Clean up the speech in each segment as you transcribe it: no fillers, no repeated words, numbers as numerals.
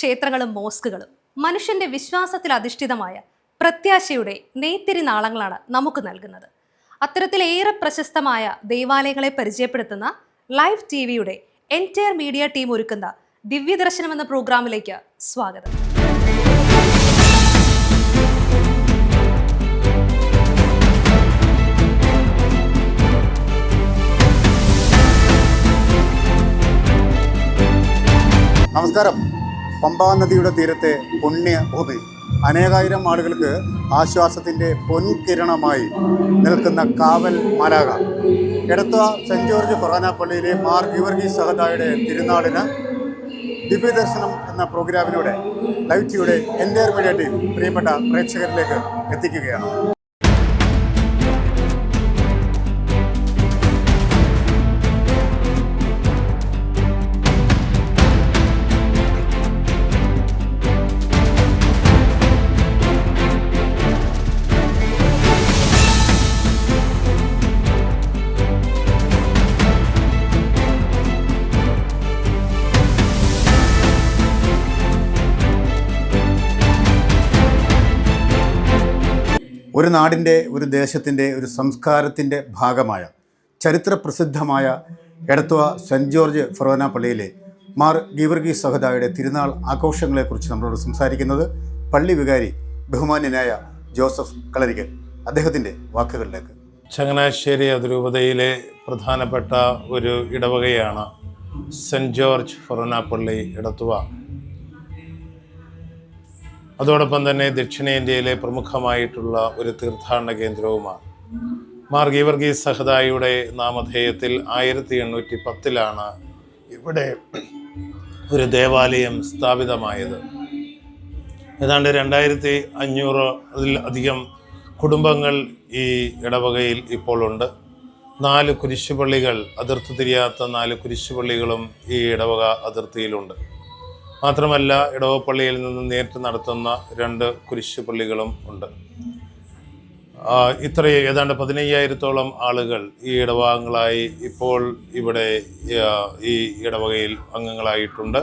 ക്ഷേത്രങ്ങളും മോസ്കുകളും മനുഷ്യന്റെ വിശ്വാസത്തിൽ അധിഷ്ഠിതമായ പ്രത്യാശയുടെ നെയ്ത്തിരി നാളങ്ങളാണ് നമുക്ക് നൽകുന്നത്. അത്തരത്തിലേറെ പ്രശസ്തമായ ദേവാലയങ്ങളെ പരിചയപ്പെടുത്തുന്ന ലൈവ് ടിവിയുടെ എൻറ്റയർ മീഡിയ ടീം ഒരുക്കുന്ന ദിവ്യദർശനം എന്ന പ്രോഗ്രാമിലേക്ക് സ്വാഗതം. നമസ്കാരം. പമ്പാ നദിയുടെ തീരത്തെ പുണ്യഭൂമി അനേകായിരം ആളുകൾക്ക് ആശ്വാസത്തിൻ്റെ പൊൻകിരണമായി നിൽക്കുന്ന കാവൽ മാലാഖ എടത്വ സെൻറ് ജോർജ് ഫൊറോന പള്ളിയിലെ മാർ ഗീവർഗീസ് സഹദായുടെ തിരുനാളിന് ദിവ്യദർശനം എന്ന പ്രോഗ്രാമിലൂടെ ലൈവ് ടിവിയുടെ എൻറ്റയർ മീഡിയ ടീം പ്രിയപ്പെട്ട പ്രേക്ഷകരിലേക്ക് എത്തിക്കുകയാണ്. ഒരു നാടിൻ്റെ, ഒരു ദേശത്തിൻ്റെ, ഒരു സംസ്കാരത്തിൻ്റെ ഭാഗമായ ചരിത്രപ്രസിദ്ധമായ എടത്വ സെൻറ് ജോർജ് ഫൊറോന പള്ളിയിലെ മാർ ഗീവർഗീസ് സഹദായുടെ തിരുനാൾ ആഘോഷങ്ങളെക്കുറിച്ച് നമ്മളോട് സംസാരിക്കുന്നത് പള്ളി വികാരി ബഹുമാന്യനായ ജോസഫ് കളരിക്കൽ. അദ്ദേഹത്തിൻ്റെ വാക്കുകളിലേക്ക്. ചങ്ങനാശ്ശേരി അതിരൂപതയിലെ പ്രധാനപ്പെട്ട ഒരു ഇടവകയാണ് സെൻറ് ജോർജ് ഫൊറോന പള്ളി എടത്വ. അതോടൊപ്പം തന്നെ ദക്ഷിണേന്ത്യയിലെ പ്രമുഖമായിട്ടുള്ള ഒരു തീർത്ഥാടന കേന്ദ്രവുമാണ്. മാർ ഗീവർഗീസ് സഹദായുടെ നാമധേയത്തിൽ 1810 ഇവിടെ ഒരു ദേവാലയം സ്ഥാപിതമായത്. ഏതാണ്ട് 2500-ൽ കുടുംബങ്ങൾ ഈ ഇടവകയിൽ ഇപ്പോൾ ഉണ്ട്. 4 കുരിശുപള്ളികൾ, അതിർത്തി തിരിയാത്ത 4 കുരിശുപള്ളികളും ഈ ഇടവക അതിർത്തിയിലുണ്ട്. മാത്രമല്ല ഇടവപ്പള്ളിയിൽ നിന്ന് നേരിട്ട് നടത്തുന്ന 2 കുരിശുപള്ളികളും ഉണ്ട്. ഏതാണ്ട് 15,000-ഓളം ആളുകൾ ഈ ഇടവകങ്ങളായി ഇപ്പോൾ ഇവിടെ ഈ ഇടവകയിൽ അംഗങ്ങളായിട്ടുണ്ട്.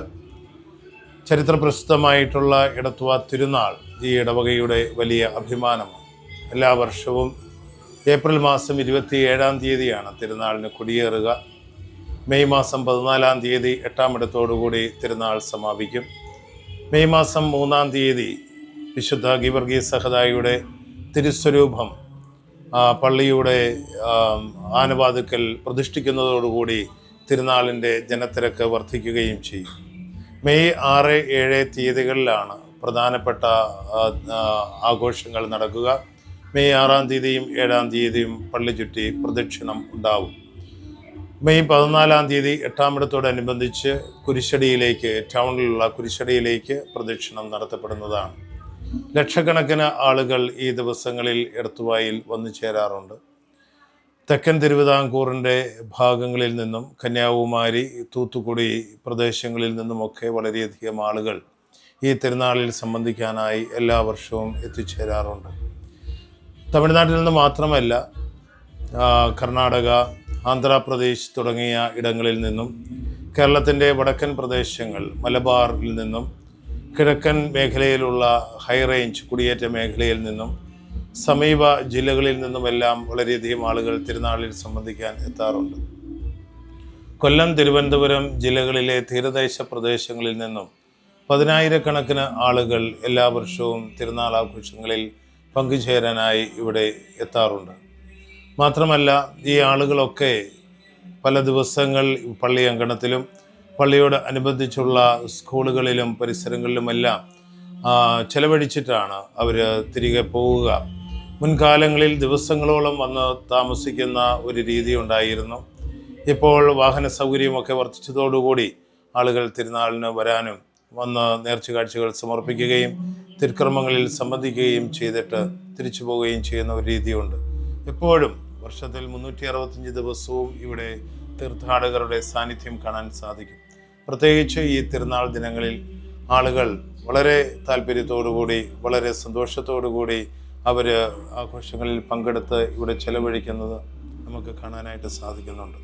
ചരിത്രപ്രസിദ്ധമായിട്ടുള്ള എടത്വ തിരുനാൾ ഈ ഇടവകയുടെ വലിയ അഭിമാനമാണ്. എല്ലാ വർഷവും ഏപ്രിൽ മാസം 27-ാം തീയതിയാണ് തിരുനാളിന് കൊടിയേറുക. മെയ് മാസം 14-ാം തീയതി 8-ാം ഇടത്തോടുകൂടി തിരുനാൾ സമാപിക്കും. മെയ് മാസം 3-ാം തീയതി വിശുദ്ധ ഗീവർഗീസ് സഹദായുടെ തിരുസ്വരൂപം പള്ളിയുടെ ആനവാതിക്കൽ പ്രതിഷ്ഠിക്കുന്നതോടുകൂടി തിരുനാളിൻ്റെ ജനത്തിരക്ക് വർദ്ധിക്കുകയും ചെയ്യും. മെയ് 6, 7 തീയതികളിലാണ് പ്രധാനപ്പെട്ട ആഘോഷങ്ങൾ നടക്കുക. മെയ് 6-ാം തീയതിയും 7-ാം തീയതിയും പള്ളി ചുറ്റി പ്രദക്ഷിണം ഉണ്ടാവും. മെയ് 14-ാം തീയതി 8-ാം ഇടത്തോടനുബന്ധിച്ച് കുരിശടിയിലേക്ക്, ടൗണിലുള്ള കുരിശടിയിലേക്ക് പ്രദക്ഷിണം നടത്തപ്പെടുന്നതാണ്. ലക്ഷക്കണക്കിന് ആളുകൾ ഈ ദിവസങ്ങളിൽ എടത്വയിൽ വന്നു ചേരാറുണ്ട്. തെക്കൻ തിരുവിതാംകൂറിൻ്റെ ഭാഗങ്ങളിൽ നിന്നും, കന്യാകുമാരി, തൂത്തുക്കുടി പ്രദേശങ്ങളിൽ നിന്നുമൊക്കെ വളരെയധികം ആളുകൾ ഈ തിരുനാളിൽ സംബന്ധിക്കാനായി എല്ലാ വർഷവും എത്തിച്ചേരാറുണ്ട്. തമിഴ്നാട്ടിൽ നിന്ന് മാത്രമല്ല, കർണാടക, ആന്ധ്രാപ്രദേശ് തുടങ്ങിയ ഇടങ്ങളിൽ നിന്നും, കേരളത്തിൻ്റെ വടക്കൻ പ്രദേശങ്ങൾ, മലബാറിൽ നിന്നും, കിഴക്കൻ മേഖലയിലുള്ള ഹൈ റേഞ്ച് കുടിയേറ്റ മേഖലയിൽ നിന്നും, സമീപ ജില്ലകളിൽ നിന്നുമെല്ലാം വളരെയധികം ആളുകൾ തിരുനാളിൽ സംബന്ധിക്കാൻ എത്താറുണ്ട്. കൊല്ലം, തിരുവനന്തപുരം ജില്ലകളിലെ തീരദേശ പ്രദേശങ്ങളിൽ നിന്നും 10,000-കണക്കിന് ആളുകൾ എല്ലാ വർഷവും തിരുനാൾ ആഘോഷങ്ങളിൽ പങ്കുചേരാനായി ഇവിടെ എത്താറുണ്ട്. മാത്രമല്ല, ഈ ആളുകളൊക്കെ പല ദിവസങ്ങൾ പള്ളി അങ്കണത്തിലും പള്ളിയോട് അനുബന്ധിച്ചുള്ള സ്കൂളുകളിലും പരിസരങ്ങളിലുമെല്ലാം ചെലവഴിച്ചിട്ടാണ് അവർ തിരികെ പോവുക. മുൻകാലങ്ങളിൽ ദിവസങ്ങളോളം വന്ന് താമസിക്കുന്ന ഒരു രീതി ഉണ്ടായിരുന്നു. ഇപ്പോൾ വാഹന സൗകര്യമൊക്കെ വർദ്ധിച്ചതോടുകൂടി ആളുകൾ തിരുനാളിന് വരാനും വന്ന് നേർച്ചക്കാഴ്ചകൾ സമർപ്പിക്കുകയും തിരുക്കർമ്മങ്ങളിൽ സംബന്ധിക്കുകയും ചെയ്തിട്ട് തിരിച്ചു പോവുകയും ചെയ്യുന്ന ഒരു രീതിയുണ്ട്. എപ്പോഴും വർഷത്തിൽ 365 ദിവസവും ഇവിടെ തീർത്ഥാടകരുടെ സാന്നിധ്യം കാണാൻ സാധിക്കും. പ്രത്യേകിച്ച് ഈ തിരുനാൾ ദിനങ്ങളിൽ ആളുകൾ വളരെ താല്പര്യത്തോടുകൂടി, വളരെ സന്തോഷത്തോടുകൂടി അവർ ആഘോഷങ്ങളിൽ പങ്കെടുത്ത് ഇവിടെ ചെലവഴിക്കുന്നത് നമുക്ക് കാണാനായിട്ട് സാധിക്കുന്നുണ്ട്.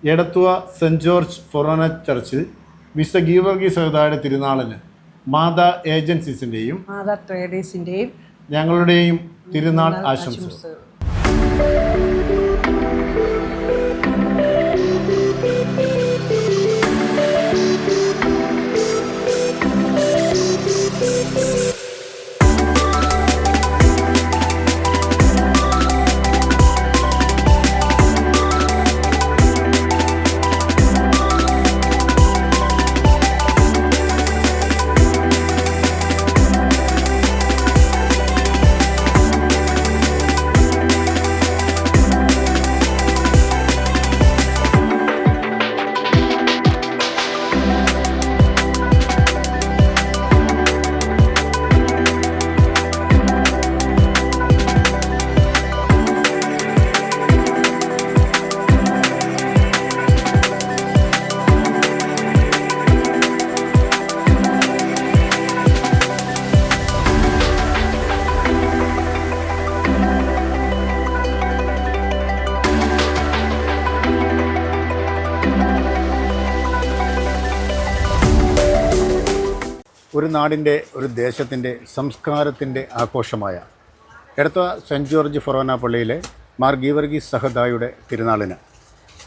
എടത്വ സെൻറ് ജോർജ് ഫൊറോന ചർച്ചിൽ വിശുദ്ധ ഗീവർഗീസ് സഹോദരിയുടെ തിരുനാളിന് മാതാ ഏജൻസീസിൻ്റെയും മാതാ ട്രേഡേഴ്സിൻ്റെയും ഞങ്ങളുടെയും തിരുനാൾ ആശംസകൾ. ഒരു നാടിൻ്റെ, ഒരു ദേശത്തിൻ്റെ സംസ്കാരത്തിൻ്റെ ആഘോഷമായ എടത്വ സെൻറ്റ് ജോർജ് ഫൊറോന പള്ളിയിലെ മാർ ഗീവർഗീസ് സഹദായുടെ തിരുനാളിന്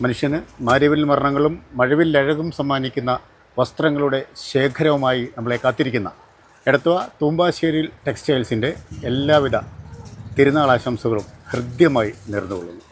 മനുഷ്യന് മാരിവിൽ മരണങ്ങളും മഴവില്ലഴകും സമ്മാനിക്കുന്ന വസ്ത്രങ്ങളുടെ ശേഖരവുമായി നമ്മളെ കാത്തിരിക്കുന്ന എടത്വ തൂമ്പാശ്ശേരിയിൽ ടെക്സ്റ്റൈൽസിൻ്റെ എല്ലാവിധ തിരുനാൾ ആശംസകളും ഹൃദ്യമായി നേർന്നുകൊള്ളുന്നു.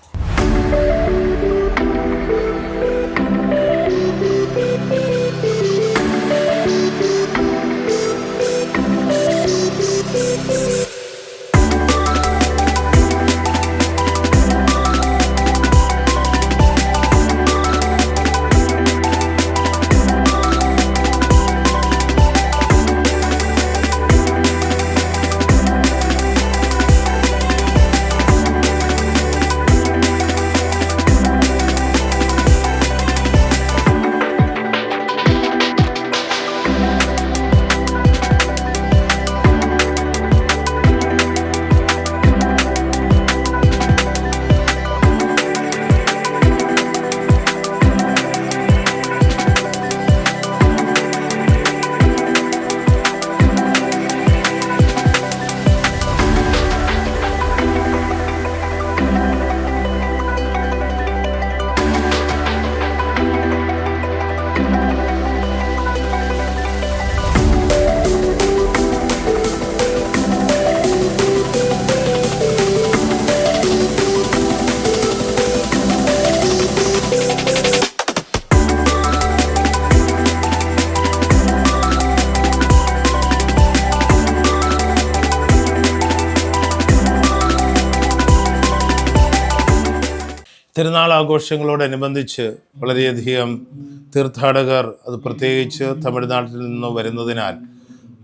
തിരുനാൾ ആഘോഷങ്ങളോടനുബന്ധിച്ച് വളരെയധികം തീർത്ഥാടകർ, അത് പ്രത്യേകിച്ച് തമിഴ്നാട്ടിൽ നിന്ന് വരുന്നതിനാൽ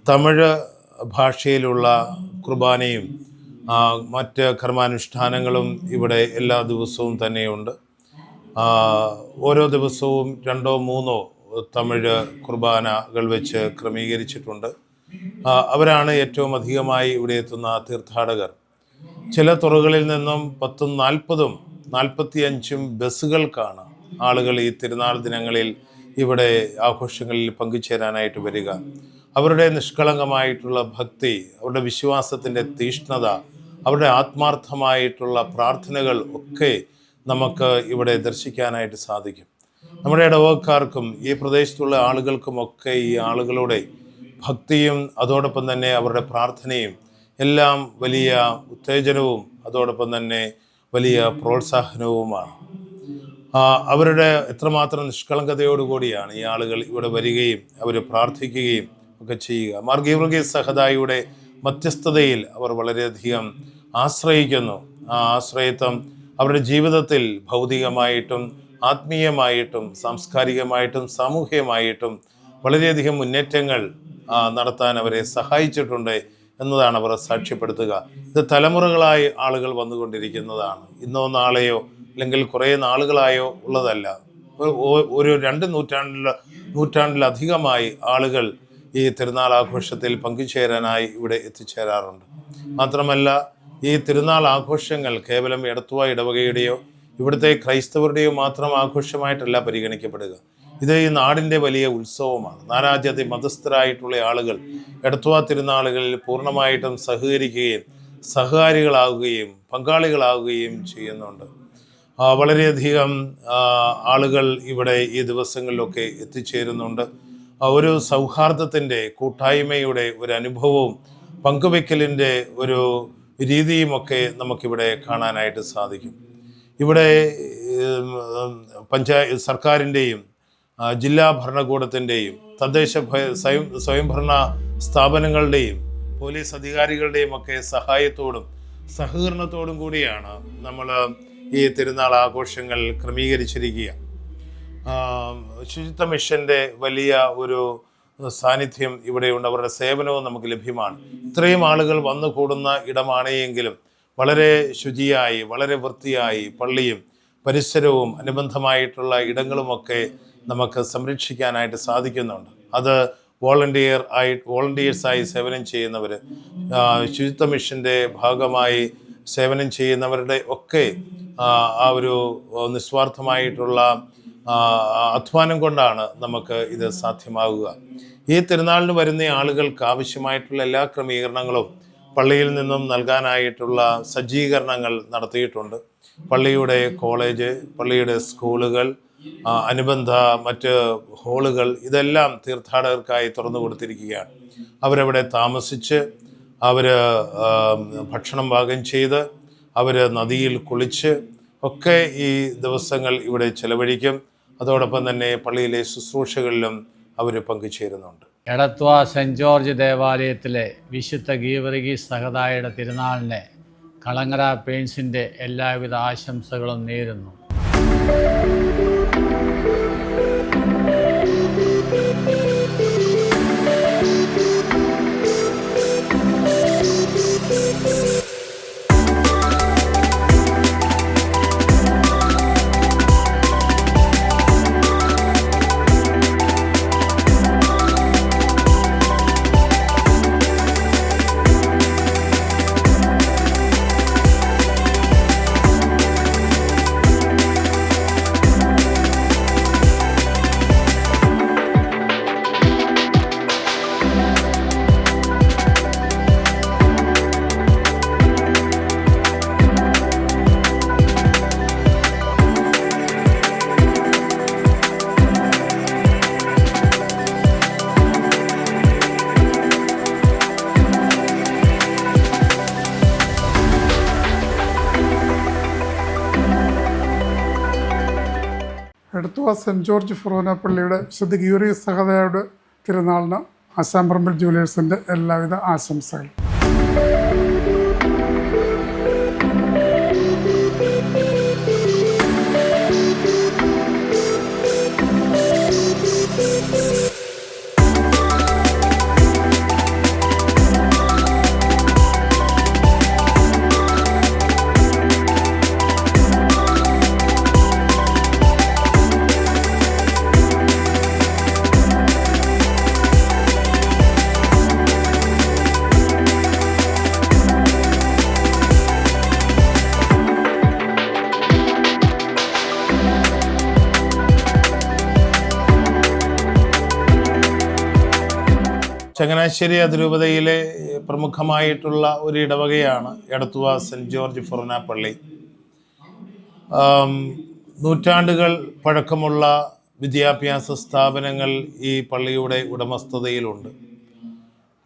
തമിഴ് ഭാഷയിലുള്ള കുർബാനയും മറ്റ് കർമാനുഷ്ഠാനങ്ങളും ഇവിടെ എല്ലാ ദിവസവും തന്നെയുണ്ട്. ഓരോ ദിവസവും 2 or 3 തമിഴ് കുർബാനകൾ വെച്ച് ക്രമീകരിച്ചിട്ടുണ്ട്. അവരാണ് ഏറ്റവും അധികമായി ഇവിടെ എത്തുന്ന തീർത്ഥാടകർ. ചില തുറകളിൽ നിന്നും 10, 40, 45 ബസ്സുകൾക്കാണ് ആളുകൾ ഈ തിരുനാൾ ദിനങ്ങളിൽ ഇവിടെ ആഘോഷങ്ങളിൽ പങ്കുചേരാനായിട്ട് വരിക. അവരുടെ നിഷ്കളങ്കമായിട്ടുള്ള ഭക്തി, അവരുടെ വിശ്വാസത്തിൻ്റെ തീഷ്ണത, അവരുടെ ആത്മാർത്ഥമായിട്ടുള്ള പ്രാർത്ഥനകൾ ഒക്കെ നമുക്ക് ഇവിടെ ദർശിക്കാനായിട്ട് സാധിക്കും. നമ്മുടെ ഇടവകക്കാർക്കും ഈ പ്രദേശത്തുള്ള ആളുകൾക്കുമൊക്കെ ഈ ആളുകളുടെ ഭക്തിയും അതോടൊപ്പം തന്നെ അവരുടെ പ്രാർത്ഥനയും എല്ലാം വലിയ ഉത്തേജനവും അതോടൊപ്പം തന്നെ വലിയ പ്രോത്സാഹനവുമാണ്. അവരുടെ എത്രമാത്രം നിഷ്കളങ്കതയോടുകൂടിയാണ് ഈ ആളുകൾ ഇവിടെ വരികയും അവർ പ്രാർത്ഥിക്കുകയും ഒക്കെ ചെയ്യുക. മാർ ഗീവർഗീസ് സഹദായുടെ മധ്യസ്ഥതയിൽ അവർ വളരെയധികം ആശ്രയിക്കുന്നു. ആ ആശ്രയത്വം അവരുടെ ജീവിതത്തിൽ ഭൗതികമായിട്ടും ആത്മീയമായിട്ടും സാംസ്കാരികമായിട്ടും സാമൂഹികമായിട്ടും വളരെയധികം മുന്നേറ്റങ്ങൾ നടത്താൻ അവരെ സഹായിച്ചിട്ടുണ്ട് എന്നതാണ് അവർ സാക്ഷ്യപ്പെടുത്തുക. ഇത് തലമുറകളായി ആളുകൾ വന്നുകൊണ്ടിരിക്കുന്നതാണ്. ഇന്നോ നാളെയോ അല്ലെങ്കിൽ കുറേ നാളുകളായോ ഉള്ളതല്ല. ഒരു 2 നൂറ്റാണ്ടിലധികമായി ആളുകൾ ഈ തിരുനാൾ ആഘോഷത്തിൽ പങ്കുചേരാനായി ഇവിടെ എത്തിച്ചേരാറുണ്ട്. മാത്രമല്ല, ഈ തിരുനാൾ ആഘോഷങ്ങൾ കേവലം എടത്വ ഇടവകയുടെയോ ഇവിടുത്തെ ക്രൈസ്തവരുടെയോ മാത്രം ആഘോഷമായിട്ടല്ല പരിഗണിക്കപ്പെടുക. ഇത് ഈ നാടിൻ്റെ വലിയ ഉത്സവമാണ്. നാനാജാതി മതസ്ഥരായിട്ടുള്ള ആളുകൾ എടത്വാ തിരുനാളുകളിൽ പൂർണ്ണമായിട്ടും സഹകരിക്കുകയും സഹകാരികളാവുകയും പങ്കാളികളാവുകയും ചെയ്യുന്നുണ്ട്. വളരെയധികം ആളുകൾ ഇവിടെ ഈ ദിവസങ്ങളിലൊക്കെ എത്തിച്ചേരുന്നുണ്ട്. ഒരു സൗഹാർദ്ദത്തിൻ്റെ, കൂട്ടായ്മയുടെ ഒരു അനുഭവവും പങ്കുവെക്കലിൻ്റെ ഒരു രീതിയുമൊക്കെ നമുക്കിവിടെ കാണാനായിട്ട് സാധിക്കും. ഇവിടെ സർക്കാരിൻ്റെയും ജില്ലാ ഭരണകൂടത്തിൻ്റെയും തദ്ദേശ സ്വയംഭരണ സ്ഥാപനങ്ങളുടെയും പോലീസ് അധികാരികളുടെയും ഒക്കെ സഹായത്തോടും സഹകരണത്തോടും കൂടിയാണ് നമ്മൾ ഈ തിരുനാൾ ആഘോഷങ്ങൾ ക്രമീകരിച്ചിരിക്കുക. ശുചിത്വ മിഷൻ്റെ വലിയ ഒരു സാന്നിധ്യം ഇവിടെയുണ്ട്. അവരുടെ സേവനവും നമുക്ക് ലഭ്യമാണ്. ഇത്രയും ആളുകൾ വന്നു കൂടുന്ന ഇടമാണെങ്കിലും വളരെ ശുചിയായി, വളരെ വൃത്തിയായി പള്ളിയും പരിസരവും അനുബന്ധമായിട്ടുള്ള ഇടങ്ങളുമൊക്കെ നമുക്ക് സംരക്ഷിക്കാനായിട്ട് സാധിക്കുന്നുണ്ട്. അത് വോളണ്ടിയേഴ്സായി സേവനം ചെയ്യുന്നവർ, ശുചിത്വ മിഷൻ്റെ ഭാഗമായി സേവനം ചെയ്യുന്നവരുടെ ഒക്കെ ആ ഒരു നിസ്വാർത്ഥമായിട്ടുള്ള അധ്വാനം കൊണ്ടാണ് നമുക്ക് ഇത് സാധ്യമാകുക. ഈ തിരുനാളിന് വരുന്ന ആളുകൾക്ക് ആവശ്യമായിട്ടുള്ള എല്ലാ ക്രമീകരണങ്ങളും പള്ളിയിൽ നിന്നും നൽകാനായിട്ടുള്ള സജ്ജീകരണങ്ങൾ നടത്തിയിട്ടുണ്ട്. പള്ളിയുടെ കോളേജ്, പള്ളിയുടെ സ്കൂളുകൾ, അനുബന്ധ മറ്റ് ഹാളുകൾ ഇതെല്ലാം തീർത്ഥാടകർക്കായി തുറന്നു കൊടുത്തിരിക്കുകയാണ്. അവരവിടെ താമസിച്ച് അവർ ഭക്ഷണം പാകം ചെയ്ത് അവർ നദിയിൽ കുളിച്ച് ഒക്കെ ഈ ദിവസങ്ങൾ ഇവിടെ ചെലവഴിക്കും. അതോടൊപ്പം തന്നെ പള്ളിയിലെ ശുശ്രൂഷകളിലും അവർ പങ്കുചേരുന്നുണ്ട്. എടത്വാ സെൻറ് ജോർജ് ദേവാലയത്തിലെ വിശുദ്ധ ഗീവർഗീസ് സഹദായുടെ തിരുനാളിന് കളങ്ങര പെയിൻസിൻ്റെ എല്ലാവിധ ആശംസകളും നേരുന്നു. എടത്വാ സെൻറ് ജോർജ് ഫൊറോന പള്ളിയുടെ വിശുദ്ധ ഗീവർഗീസ് സഹദായുടെ തിരുനാളിന് ആശാമ്പറമ്പിൽ ജുവലേഴ്സിൻ്റെ എല്ലാവിധ ആശംസകളും. ചങ്ങനാശ്ശേരി അതിരൂപതയിലെ പ്രമുഖമായിട്ടുള്ള ഒരു ഇടവകയാണ് എടത്വാ സെൻറ് ജോർജ് ഫൊറോന പള്ളി. നൂറ്റാണ്ടുകൾ പഴക്കമുള്ള വിദ്യാഭ്യാസ സ്ഥാപനങ്ങൾ ഈ പള്ളിയുടെ ഉടമസ്ഥതയിലുണ്ട്.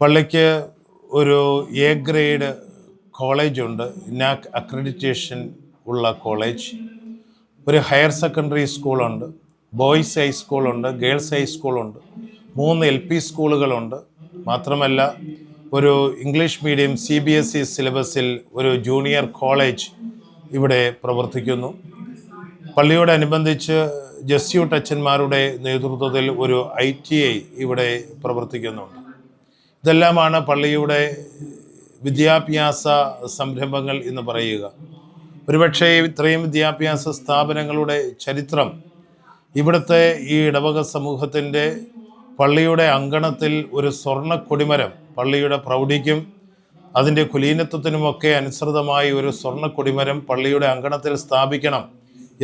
പള്ളിക്ക് ഒരു എ ഗ്രേഡ് കോളേജുണ്ട്, നാക് അക്രഡിറ്റേഷൻ ഉള്ള കോളേജ്. ഒരു ഹയർ സെക്കൻഡറി സ്കൂളുണ്ട്, ബോയ്സ് ഹൈസ്കൂളുണ്ട്, ഗേൾസ് ഹൈസ്കൂളുണ്ട്, 3 LP സ്കൂളുകളുണ്ട്. മാത്രമല്ല ഒരു ഇംഗ്ലീഷ് മീഡിയം CBSE സിലബസിൽ ഒരു ജൂനിയർ കോളേജ് ഇവിടെ പ്രവർത്തിക്കുന്നു. പള്ളിയോടനുബന്ധിച്ച് ജസ്യൂട്ട് അച്ഛന്മാരുടെ നേതൃത്വത്തിൽ ഒരു ITI ഇവിടെ പ്രവർത്തിക്കുന്നുണ്ട്. ഇതെല്ലാമാണ് പള്ളിയുടെ വിദ്യാഭ്യാസ സംരംഭങ്ങൾ എന്ന് പറയുക. ഒരുപക്ഷെ ഇത്രയും വിദ്യാഭ്യാസ സ്ഥാപനങ്ങളുടെ ചരിത്രം ഇവിടുത്തെ ഈ ഇടവക സമൂഹത്തിൻ്റെ പള്ളിയുടെ അങ്കണത്തിൽ ഒരു സ്വർണ്ണ കൊടിമരം, പള്ളിയുടെ പ്രൗഢിക്കും അതിൻ്റെ കുലീനത്വത്തിനുമൊക്കെ അനുസൃതമായി ഒരു സ്വർണ്ണ കൊടിമരം പള്ളിയുടെ അങ്കണത്തിൽ സ്ഥാപിക്കണം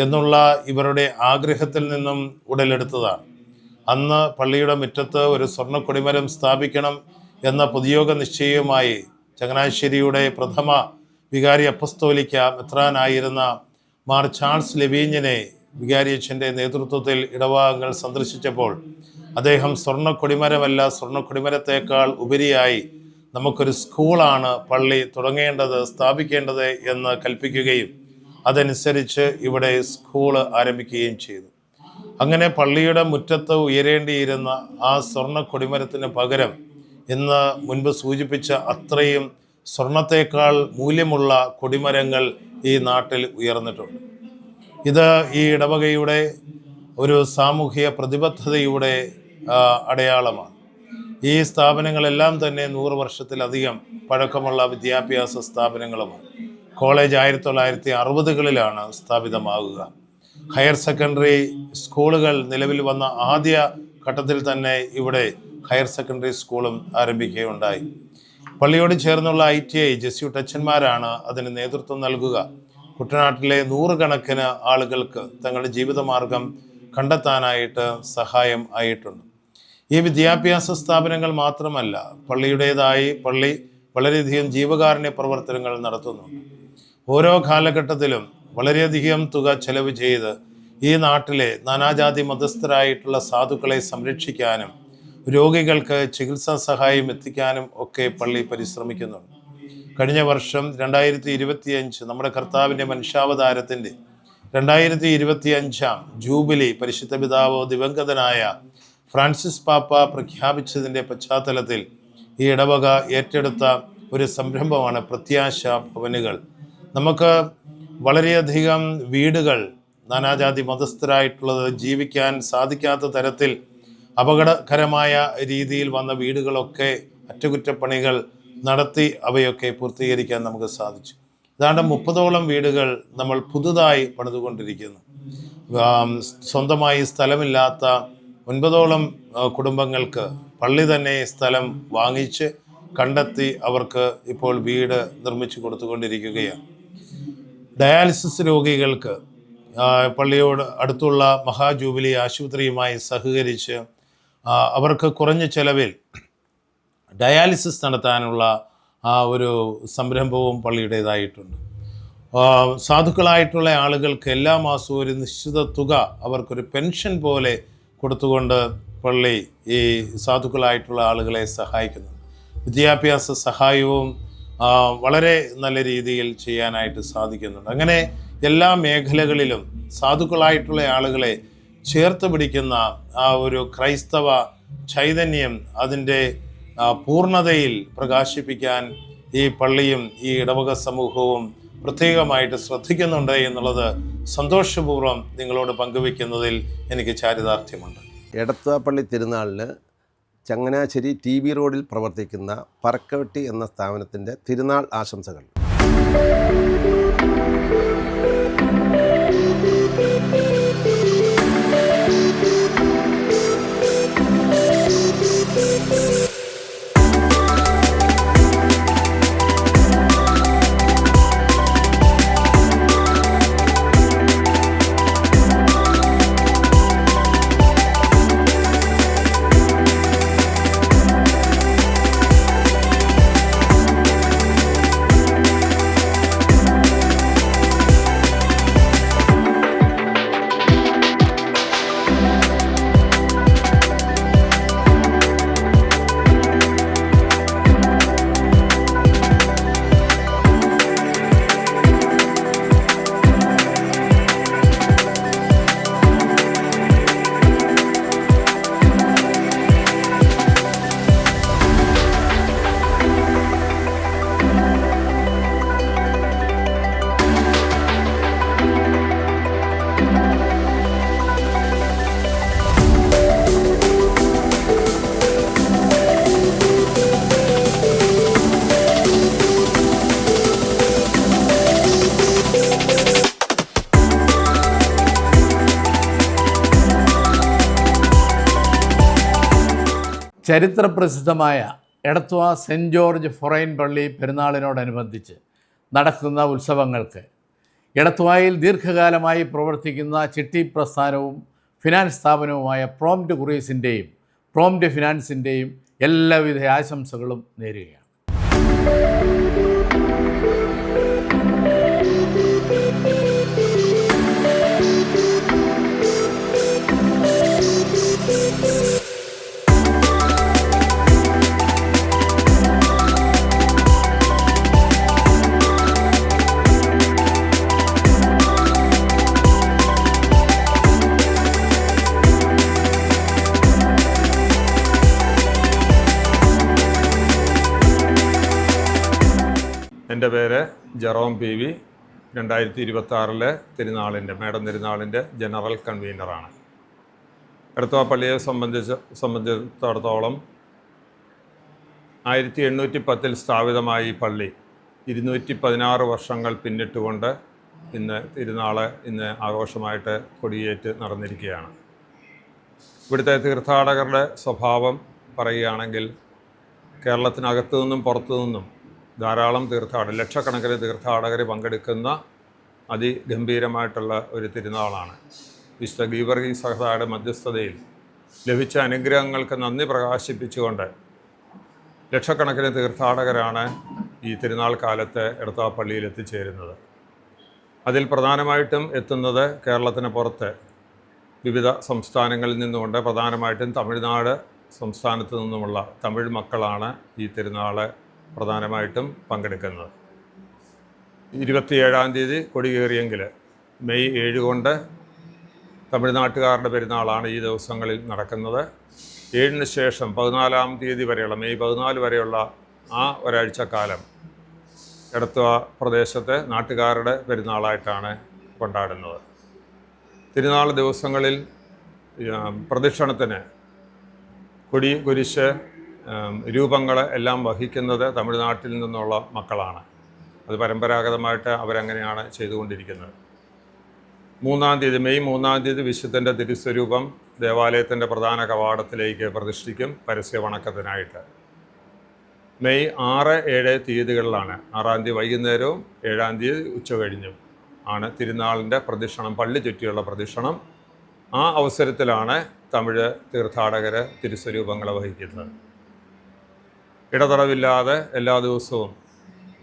എന്നുള്ള ഇവരുടെ ആഗ്രഹത്തിൽ നിന്നും ഉടലെടുത്തതാണ്. അന്ന് പള്ളിയുടെ മുറ്റത്ത് ഒരു സ്വർണ്ണ കൊടിമരം സ്ഥാപിക്കണം എന്ന പൊതുയോഗ നിശ്ചയവുമായി ചങ്ങനാശ്ശേരിയുടെ പ്രഥമ വികാരി അപ്പസ്തോലിക്ക മെത്രാനായിരുന്ന മാർ ചാൾസ് ലെവീഞ്ഞിനെ വികാരിയച്ഛൻ്റെ നേതൃത്വത്തിൽ ഇടവകങ്ങൾ സന്ദർശിച്ചപ്പോൾ അദ്ദേഹം സ്വർണ്ണ കൊടിമരമല്ല, സ്വർണ്ണ കൊടിമരത്തേക്കാൾ ഉപരിയായി നമുക്കൊരു സ്കൂളാണ് പള്ളി തുടങ്ങേണ്ടത്, സ്ഥാപിക്കേണ്ടത് എന്ന് കൽപ്പിക്കുകയും അതനുസരിച്ച് ഇവിടെ സ്കൂള് ആരംഭിക്കുകയും ചെയ്തു. അങ്ങനെ പള്ളിയുടെ മുറ്റത്ത് ഉയരേണ്ടിയിരുന്ന ആ സ്വർണ്ണ കൊടിമരത്തിന് പകരം ഇന്ന് മുൻപ് സൂചിപ്പിച്ച അത്രയും സ്വർണത്തേക്കാൾ മൂല്യമുള്ള കൊടിമരങ്ങൾ ഈ നാട്ടിൽ ഉയർന്നിട്ടുണ്ട്. ഇത് ഈ ഇടവകയുടെ ഒരു സാമൂഹിക പ്രതിബദ്ധതയുടെ അടയാളമാണ്. ഈ സ്ഥാപനങ്ങളെല്ലാം തന്നെ 100 വർഷത്തിലധികം പഴക്കമുള്ള വിദ്യാഭ്യാസ സ്ഥാപനങ്ങളുമാണ്. കോളേജ് 1960കളിലാണ് സ്ഥാപിതമാകുക. ഹയർ സെക്കൻഡറി സ്കൂളുകൾ നിലവിൽ വന്ന ആദ്യ ഘട്ടത്തിൽ തന്നെ ഇവിടെ ഹയർ സെക്കൻഡറി സ്കൂളും ആരംഭിക്കുകയുണ്ടായി. പള്ളിയോട് ചേർന്നുള്ള ITI ജെസ്യൂട്ട് അച്ഛന്മാരാണ് അതിന് നേതൃത്വം നൽകുക. കുട്ടനാട്ടിലെ 100 കണക്കിന് ആളുകൾക്ക് തങ്ങളുടെ ജീവിതമാർഗം കണ്ടെത്താനായിട്ട് സഹായം ആയിട്ടുണ്ട്. ഈ വിദ്യാഭ്യാസ സ്ഥാപനങ്ങൾ മാത്രമല്ല, പള്ളി വളരെയധികം ജീവകാരുണ്യ പ്രവർത്തനങ്ങൾ നടത്തുന്നുണ്ട്. ഓരോ കാലഘട്ടത്തിലും വളരെയധികം തുക ചെലവ് ചെയ്ത് ഈ നാട്ടിലെ നാനാജാതി മതസ്ഥരായിട്ടുള്ള സാധുക്കളെ സംരക്ഷിക്കാനും രോഗികൾക്ക് ചികിത്സാ സഹായം എത്തിക്കാനും ഒക്കെ പള്ളി പരിശ്രമിക്കുന്നുണ്ട്. കഴിഞ്ഞ വർഷം 2025 നമ്മുടെ കർത്താവിൻ്റെ മനുഷ്യാവതാരത്തിൻ്റെ 2025 ജൂബിലി പരിശുദ്ധ പിതാവ് ദിവംഗതനായ ഫ്രാൻസിസ് പാപ്പ പ്രഖ്യാപിച്ചതിൻ്റെ പശ്ചാത്തലത്തിൽ ഈ ഇടവക ഏറ്റെടുത്ത ഒരു സംരംഭമാണ് പ്രത്യാശ ഭവനുകൾ. നമുക്ക് വളരെയധികം വീടുകൾ നാനാജാതി മതസ്ഥരായിട്ടുള്ളത് ജീവിക്കാൻ സാധിക്കാത്ത തരത്തിൽ അപകടകരമായ രീതിയിൽ വന്ന വീടുകളൊക്കെ അറ്റകുറ്റപ്പണികൾ നടത്തി അവയൊക്കെ പൂർത്തീകരിക്കാൻ നമുക്ക് സാധിച്ചു. ഏതാണ്ട് 30ഓളം വീടുകൾ നമ്മൾ പുതുതായി പണിതുകൊണ്ടിരിക്കുന്നു. സ്വന്തമായി സ്ഥലമില്ലാത്ത 9ഓളം കുടുംബങ്ങൾക്ക് പള്ളി തന്നെ സ്ഥലം വാങ്ങിച്ച് കണ്ടെത്തി അവർക്ക് ഇപ്പോൾ വീട് നിർമ്മിച്ചു കൊടുത്തുകൊണ്ടിരിക്കുകയാണ്. ഡയാലിസിസ് രോഗികൾക്ക് പള്ളിയോട് അടുത്തുള്ള മഹാജൂബിലി ആശുപത്രിയുമായി സഹകരിച്ച് അവർക്ക് കുറഞ്ഞ ചെലവിൽ ഡയാലിസിസ് നടത്താനുള്ള ഒരു സംരംഭവും പള്ളിയുടേതായിട്ടുണ്ട്. സാധുക്കളായിട്ടുള്ള ആളുകൾക്ക് എല്ലാ മാസവും ഒരു നിശ്ചിത തുക അവർക്കൊരു പെൻഷൻ പോലെ കൊടുത്തുകൊണ്ട് പള്ളി ഈ സാധുക്കളായിട്ടുള്ള ആളുകളെ സഹായിക്കുന്നുണ്ട്. വിദ്യാഭ്യാസ സഹായവും വളരെ നല്ല രീതിയിൽ ചെയ്യാനായിട്ട് സാധിക്കുന്നുണ്ട്. അങ്ങനെ എല്ലാ മേഖലകളിലും സാധുക്കളായിട്ടുള്ള ആളുകളെ ചേർത്ത് പിടിക്കുന്ന ആ ഒരു ക്രൈസ്തവ ചൈതന്യം അതിൻ്റെ പൂർണ്ണതയിൽ പ്രകാശിപ്പിക്കാൻ ഈ പള്ളിയും ഈ ഇടവക സമൂഹവും പ്രത്യേകമായിട്ട് ശ്രദ്ധിക്കുന്നുണ്ട് എന്നുള്ളത് സന്തോഷപൂർവ്വം നിങ്ങളോട് പങ്കുവെക്കുന്നതിൽ എനിക്ക് ചാരിതാർത്ഥ്യമുണ്ട്. എടത്വ പള്ളി തിരുനാളിന് ചങ്ങനാശ്ശേരി TB റോഡിൽ പ്രവർത്തിക്കുന്ന പറക്കവെട്ടി എന്ന സ്ഥാപനത്തിൻ്റെ തിരുനാൾ ആശംസകൾ. ചരിത്രപ്രസിദ്ധമായ എടത്വ സെൻറ്റ് ജോർജ് ഫൊറൈൻ പള്ളി പെരുന്നാളിനോടനുബന്ധിച്ച് നടക്കുന്ന ഉത്സവങ്ങൾക്ക് എടത്വയിൽ ദീർഘകാലമായി പ്രവർത്തിക്കുന്ന ചിട്ടി പ്രസ്ഥാനവും ഫിനാൻസ് സ്ഥാപനവുമായ പ്രോംപ്റ്റ് കുറീസിൻ്റെയും പ്രോംപ്റ്റ് ഫിനാൻസിൻ്റെയും എല്ലാവിധ ആശംസകളും നേരുകയാണ്. എൻ്റെ പേര് ജെറോം പി വി. 2026 തിരുനാളിൻ്റെ മേടം തിരുനാളിൻ്റെ ജനറൽ കൺവീനറാണ്. എടത്വ പള്ളിയെ സംബന്ധിച്ചിടത്തോളം 1810 സ്ഥാപിതമായ ഈ പള്ളി 216 വർഷങ്ങൾ പിന്നിട്ടുകൊണ്ട് ഇന്ന് ആഘോഷമായിട്ട് കൊടിയേറ്റ് നടന്നിരിക്കുകയാണ്. ഇവിടുത്തെ തീർത്ഥാടകരുടെ സ്വഭാവം പറയുകയാണെങ്കിൽ കേരളത്തിനകത്തു നിന്നും പുറത്തു നിന്നും ധാരാളം ലക്ഷക്കണക്കിന് തീർത്ഥാടകർ പങ്കെടുക്കുന്ന അതിഗംഭീരമായിട്ടുള്ള ഒരു തിരുനാളാണ്. വിശുദ്ധ ഗീവർഗീസ് സഹദായുടെ മധ്യസ്ഥതയിൽ ലഭിച്ച അനുഗ്രഹങ്ങൾക്ക് നന്ദി പ്രകാശിപ്പിച്ചുകൊണ്ട് ലക്ഷക്കണക്കിന് തീർത്ഥാടകരാണ് ഈ തിരുനാൾ കാലത്ത് എടത്വ പള്ളിയിൽ എത്തിച്ചേരുന്നത്. അതിൽ പ്രധാനമായിട്ടും എത്തുന്നത് കേരളത്തിന് പുറത്ത് വിവിധ സംസ്ഥാനങ്ങളിൽ നിന്നുകൊണ്ട്, പ്രധാനമായിട്ടും തമിഴ്നാട് സംസ്ഥാനത്തു നിന്നുമുള്ള തമിഴ് മക്കളാണ് ഈ തിരുനാൾ പ്രധാനമായിട്ടും പങ്കെടുക്കുന്നത്. 27-ാം തീയതി കൊടികേറിയെങ്കിൽ മെയ് 7 കൊണ്ട് തമിഴ്നാട്ടുകാരുടെ പെരുന്നാളാണ് ഈ ദിവസങ്ങളിൽ നടക്കുന്നത്. 7-ന് ശേഷം 14-ാം തീയതി വരെയുള്ള മെയ് 14 വരെയുള്ള ആ ഒരാഴ്ചക്കാലം എടത്വ പ്രദേശത്തെ നാട്ടുകാരുടെ പെരുന്നാളായിട്ടാണ് കൊണ്ടാടുന്നത്. തിരുനാൾ ദിവസങ്ങളിൽ പ്രദക്ഷിണത്തിന് കുരിശ് രൂപങ്ങൾ എല്ലാം വഹിക്കുന്നത് തമിഴ്നാട്ടിൽ നിന്നുള്ള മക്കളാണ്. അത് പരമ്പരാഗതമായിട്ട് അവരങ്ങനെയാണ് ചെയ്തുകൊണ്ടിരിക്കുന്നത്. മെയ് 3-ാം തീയതി വിശുദ്ധൻ്റെ തിരുസ്വരൂപം ദേവാലയത്തിൻ്റെ പ്രധാന കവാടത്തിലേക്ക് പ്രതിഷ്ഠിക്കും പരസ്യ വണക്കത്തിനായിട്ട്. മെയ് 6, 7 തീയതികളിലാണ്, 6-ാം തീയതി വൈകുന്നേരവും 7-ാം തീയതി ഉച്ച കഴിഞ്ഞും ആണ് തിരുനാളിൻ്റെ പ്രദക്ഷിണം, പള്ളി ചുറ്റിയുള്ള പ്രദക്ഷിണം. ആ അവസരത്തിലാണ് തമിഴ് തീർത്ഥാടകർ തിരുസ്വരൂപങ്ങൾ വഹിക്കുന്നത്. ഇടതടവില്ലാതെ എല്ലാ ദിവസവും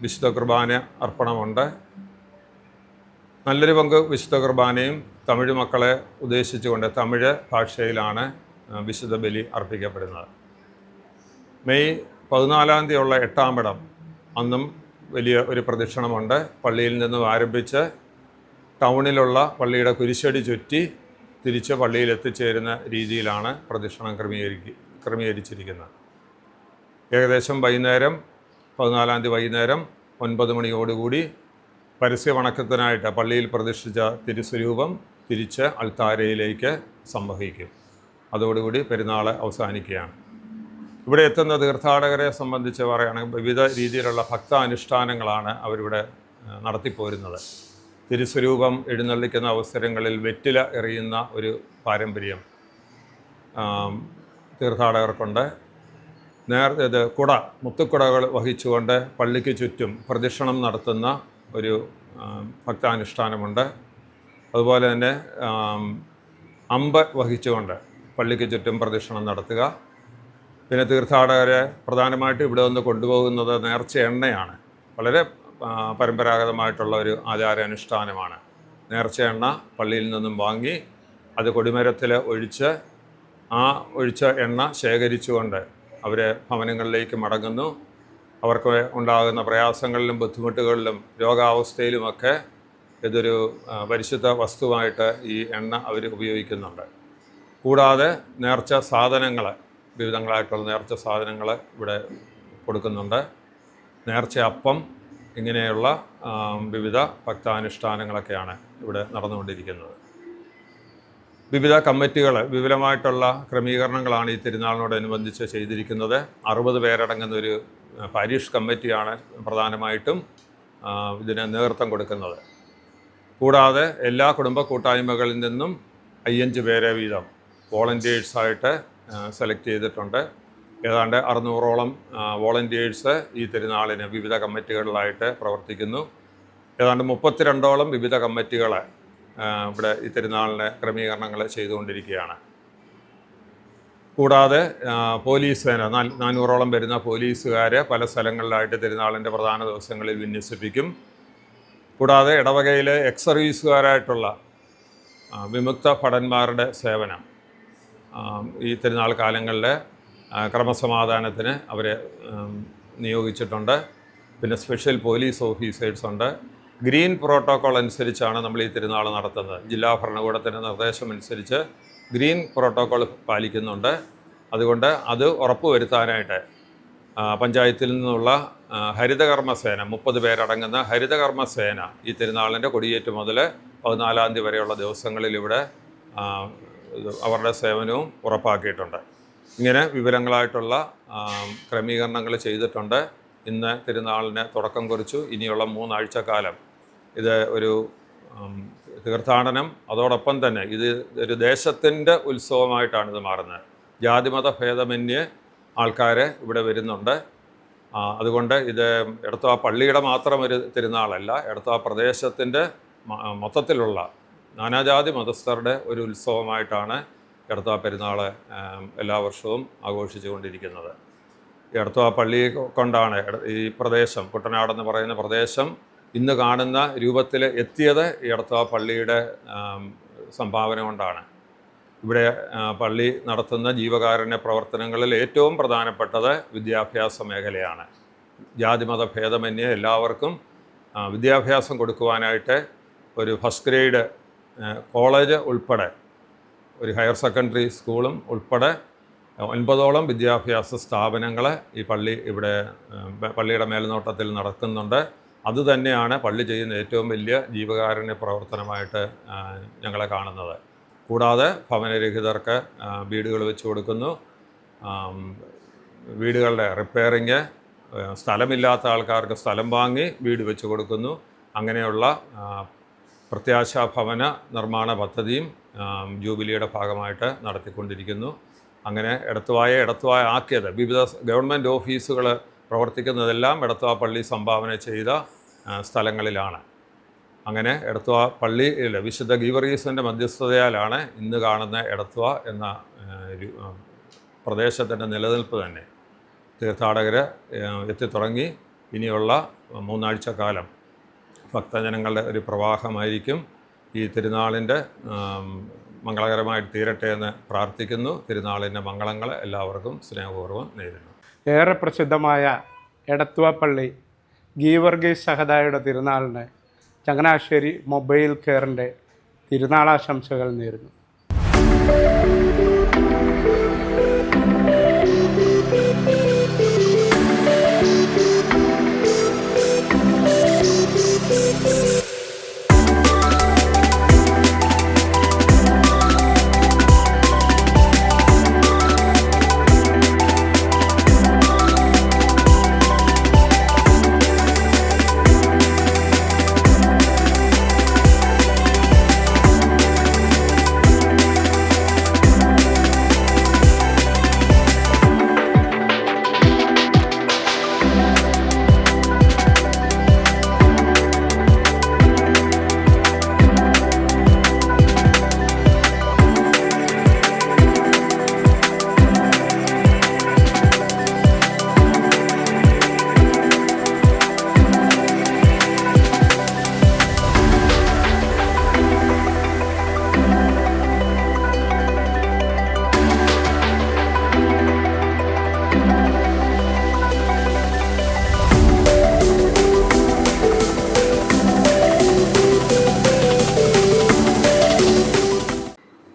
വിശുദ്ധ കുർബാന അർപ്പണമുണ്ട്. നല്ലൊരു പങ്ക് വിശുദ്ധ കുർബാനയും തമിഴ് മക്കളെ ഉദ്ദേശിച്ചുകൊണ്ട് തമിഴ് ഭാഷയിലാണ് വിശുദ്ധ ബലി അർപ്പിക്കപ്പെടുന്നത്. മെയ് 14-ാം തീയതി ഉള്ള 8-ാം പടം അന്നും വലിയ ഒരു പ്രദക്ഷിണമുണ്ട്. പള്ളിയിൽ നിന്നും ആരംഭിച്ച് ടൗണിലുള്ള പള്ളിയുടെ കുരിശടി ചുറ്റി തിരിച്ച് പള്ളിയിൽ എത്തിച്ചേരുന്ന രീതിയിലാണ് പ്രദക്ഷിണം ക്രമീകരിച്ചിരിക്കുന്നത്. ഏകദേശം 14-ാം തീയതി വൈകുന്നേരം 9 മണിയോടുകൂടി പരസ്യ വണക്കത്തിനായിട്ട് പള്ളിയിൽ പ്രതിഷ്ഠിച്ച തിരുസ്വരൂപം തിരിച്ച് അൾത്താരയിലേക്ക് സംവഹിക്കും. അതോടുകൂടി പെരുന്നാൾ അവസാനിക്കുകയാണ്. ഇവിടെ എത്തുന്ന തീർത്ഥാടകരെ സംബന്ധിച്ച് പറയുകയാണെങ്കിൽ വിവിധ രീതിയിലുള്ള ഭക്താനുഷ്ഠാനങ്ങളാണ് അവരിവിടെ നടത്തിപ്പോരുന്നത്. തിരുസ്വരൂപം എഴുന്നള്ളിക്കുന്ന അവസരങ്ങളിൽ വെറ്റില എറിയുന്ന ഒരു പാരമ്പര്യം തീർത്ഥാടകർക്കുണ്ട്. മുത്തുക്കുടകൾ വഹിച്ചുകൊണ്ട് പള്ളിക്ക് ചുറ്റും പ്രദക്ഷിണം നടത്തുന്ന ഒരു ഭക്താനുഷ്ഠാനമുണ്ട്. അതുപോലെ തന്നെ അമ്പ് വഹിച്ചുകൊണ്ട് പള്ളിക്ക് ചുറ്റും പ്രദക്ഷിണം നടത്തുക. പിന്നെ തീർത്ഥാടകരെ പ്രധാനമായിട്ടും ഇവിടെ നിന്ന് കൊണ്ടുപോകുന്നത് നേർച്ച എണ്ണയാണ്. വളരെ പരമ്പരാഗതമായിട്ടുള്ള ഒരു ആചാരാനുഷ്ഠാനമാണ്. നേർച്ച എണ്ണ പള്ളിയിൽ നിന്നും വാങ്ങി അത് കൊടിമരത്തിൽ ഒഴിച്ച് ആ ഒഴിച്ച എണ്ണ ശേഖരിച്ചുകൊണ്ട് അവർ ഭവനങ്ങളിലേക്ക് മടങ്ങുന്നു. അവർക്ക് ഉണ്ടാകുന്ന പ്രയാസങ്ങളിലും ബുദ്ധിമുട്ടുകളിലും രോഗാവസ്ഥയിലുമൊക്കെ ഇതൊരു പരിശുദ്ധ വസ്തുവായിട്ട് ഈ എണ്ണ അവർ ഉപയോഗിക്കുന്നുണ്ട്. കൂടാതെ നേർച്ച സാധനങ്ങൾ, വിവിധങ്ങളായിട്ടുള്ള നേർച്ച സാധനങ്ങൾ ഇവിടെ കൊടുക്കുന്നുണ്ട്. നേർച്ച അപ്പം, ഇങ്ങനെയുള്ള വിവിധ ഭക്താനുഷ്ഠാനങ്ങളൊക്കെയാണ് ഇവിടെ നടന്നുകൊണ്ടിരിക്കുന്നത്. വിവിധ കമ്മിറ്റികൾ, വിപുലമായിട്ടുള്ള ക്രമീകരണങ്ങളാണ് ഈ തിരുനാളിനോടനുബന്ധിച്ച് ചെയ്തിരിക്കുന്നത്. 60 പേരടങ്ങുന്ന ഒരു പാരീഷ് കമ്മിറ്റിയാണ് പ്രധാനമായിട്ടും ഇതിന് നേതൃത്വം കൊടുക്കുന്നത്. കൂടാതെ എല്ലാ കുടുംബ കൂട്ടായ്മകളിൽ നിന്നും 5 പേരെ വീതം വോളണ്ടിയേഴ്സായിട്ട് സെലക്ട് ചെയ്തിട്ടുണ്ട്. ഏതാണ്ട് 600ഓളം വോളണ്ടിയേഴ്സ് ഈ തിരുനാളിന് വിവിധ കമ്മിറ്റികളിലായിട്ട് പ്രവർത്തിക്കുന്നു. ഏതാണ്ട് 32ഓളം വിവിധ കമ്മിറ്റികൾ ഇവിടെ ഈ തിരുനാളിന് ക്രമീകരണങ്ങൾ ചെയ്തുകൊണ്ടിരിക്കുകയാണ്. കൂടാതെ പോലീസ് സേന 400ഓളം വരുന്ന പോലീസുകാർ പല സ്ഥലങ്ങളിലായിട്ട് തിരുനാളിൻ്റെ പ്രധാന ദിവസങ്ങളിൽ വിന്യസിപ്പിക്കും. കൂടാതെ ഇടവകയിലെ എക്സ് സർവീസുകാരായിട്ടുള്ള വിമുക്ത ഭടന്മാരുടെ സേവനം ഈ തിരുനാൾ കാലങ്ങളിൽ ക്രമസമാധാനത്തിന് അവരെ നിയോഗിച്ചിട്ടുണ്ട്. പിന്നെ സ്പെഷ്യൽ പോലീസ് ഓഫീസേഴ്സ് ഉണ്ട്. ഗ്രീൻ പ്രോട്ടോക്കോൾ അനുസരിച്ചാണ് നമ്മൾ ഈ തിരുനാൾ നടത്തുന്നത്. ജില്ലാ ഭരണകൂടത്തിൻ്റെ നിർദ്ദേശമനുസരിച്ച് ഗ്രീൻ പ്രോട്ടോക്കോൾ പാലിക്കുന്നുണ്ട്. അതുകൊണ്ട് അത് ഉറപ്പുവരുത്താനായിട്ട് പഞ്ചായത്തിൽ നിന്നുള്ള ഹരിതകർമ്മസേന 30 പേരടങ്ങുന്ന ഹരിതകർമ്മസേന ഈ തിരുനാളിൻ്റെ കൊടിയേറ്റ് മുതൽ 14-ാം തീയതി വരെയുള്ള ദിവസങ്ങളിൽ ഇവിടെ അവരുടെ സേവനവും ഉറപ്പാക്കിയിട്ടുണ്ട്. ഇങ്ങനെ വിപുലങ്ങളായിട്ടുള്ള ക്രമീകരണങ്ങൾ ചെയ്തിട്ടുണ്ട്. ഇന്ന് തിരുനാളിന് തുടക്കം കുറിച്ചു. ഇനിയുള്ള 3 ആഴ്ചക്കാലം ഇത് ഒരു തീർത്ഥാടനം, അതോടൊപ്പം തന്നെ ഇത് ഒരു ദേശത്തിൻ്റെ ഉത്സവമായിട്ടാണ് ഇത് മാറുന്നത്. ജാതിമത ഭേദമന്യേ ആൾക്കാർ ഇവിടെ വരുന്നുണ്ട്. അതുകൊണ്ട് ഇത് എടത്വ പള്ളിയുടെ മാത്രം ഒരു തിരുനാളല്ല, എടത്വ പ്രദേശത്തിൻ്റെ മൊത്തത്തിലുള്ള നാനാജാതി മതസ്ഥരുടെ ഒരു ഉത്സവമായിട്ടാണ് എടത്വ പെരുന്നാൾ എല്ലാ വർഷവും ആഘോഷിച്ചു കൊണ്ടിരിക്കുന്നത്. എടത്വ പള്ളി കൊണ്ടാണ് ഈ പ്രദേശം, കുട്ടനാടെന്ന് പറയുന്ന പ്രദേശം ഇന്ന് കാണുന്ന രൂപത്തിൽ എത്തിയത് ഈ എടത്വ പള്ളിയുടെ സംഭാവന കൊണ്ടാണ്. ഇവിടെ പള്ളി നടത്തുന്ന ജീവകാരുണ്യ പ്രവർത്തനങ്ങളിൽ ഏറ്റവും പ്രധാനപ്പെട്ടത് വിദ്യാഭ്യാസ മേഖലയാണ്. ജാതിമത ഭേദമന്യേ എല്ലാവർക്കും വിദ്യാഭ്യാസം കൊടുക്കുവാനായിട്ട് ഒരു ഫസ്റ്റ് ഗ്രേഡ് കോളേജ് ഉൾപ്പെടെ ഒരു ഹയർ സെക്കൻഡറി സ്കൂളും ഉൾപ്പെടെ 9ഓളം വിദ്യാഭ്യാസ സ്ഥാപനങ്ങൾ ഈ പള്ളിയുടെ മേൽനോട്ടത്തിൽ നടക്കുന്നുണ്ട്. അതുതന്നെയാണ് പള്ളി ചെയ്യുന്ന ഏറ്റവും വലിയ ജീവകാരുണ്യ പ്രവർത്തനമായിട്ട് ഞങ്ങളെ കാണുന്നത്. കൂടാതെ ഭവനരഹിതർക്ക് വീടുകൾ വെച്ച് കൊടുക്കുന്നു, വീടുകളുടെ റിപ്പയറിങ്, സ്ഥലമില്ലാത്ത ആൾക്കാർക്ക് സ്ഥലം വാങ്ങി വീട് വെച്ച് കൊടുക്കുന്നു. അങ്ങനെയുള്ള പ്രത്യാശാ ഭവന നിർമ്മാണ പദ്ധതിയും ജൂബിലിയുടെ ഭാഗമായിട്ട് നടത്തിക്കൊണ്ടിരിക്കുന്നു. അങ്ങനെ എടത്വായ ആക്കിയത് വിവിധ ഗവൺമെൻറ് ഓഫീസുകൾ പ്രവർത്തിക്കുന്നതെല്ലാം എടത്വ പള്ളി സംഭാവന ചെയ്ത സ്ഥലങ്ങളിലാണ്. അങ്ങനെ എടത്വ പള്ളിയിൽ വിശുദ്ധ ഗീവർഗീസിൻ്റെ മധ്യസ്ഥതയാലാണ് ഇന്ന് കാണുന്ന എടത്വ എന്ന പ്രദേശത്തിൻ്റെ നിലനിൽപ്പ് തന്നെ. തീർത്ഥാടകർ എത്തിത്തുടങ്ങി. ഇനിയുള്ള 3 ആഴ്ചക്കാലം ഭക്തജനങ്ങളുടെ ഒരു പ്രവാഹമായിരിക്കും. ഈ തിരുനാളിൻ്റെ മംഗളകരമായിട്ട് തീരട്ടെ എന്ന് പ്രാർത്ഥിക്കുന്നു. തിരുനാളിൻ്റെ മംഗളങ്ങൾ എല്ലാവർക്കും സ്നേഹപൂർവ്വം നേരുന്നു. ഏറെ പ്രസിദ്ധമായ എടത്വ പള്ളി ഗീവർഗീസ് സഹദായുടെ തിരുനാളിന് ചങ്ങനാശ്ശേരി മൊബൈൽ കെയറിൻ്റെ തിരുനാളാശംസകൾ നേരുന്നു.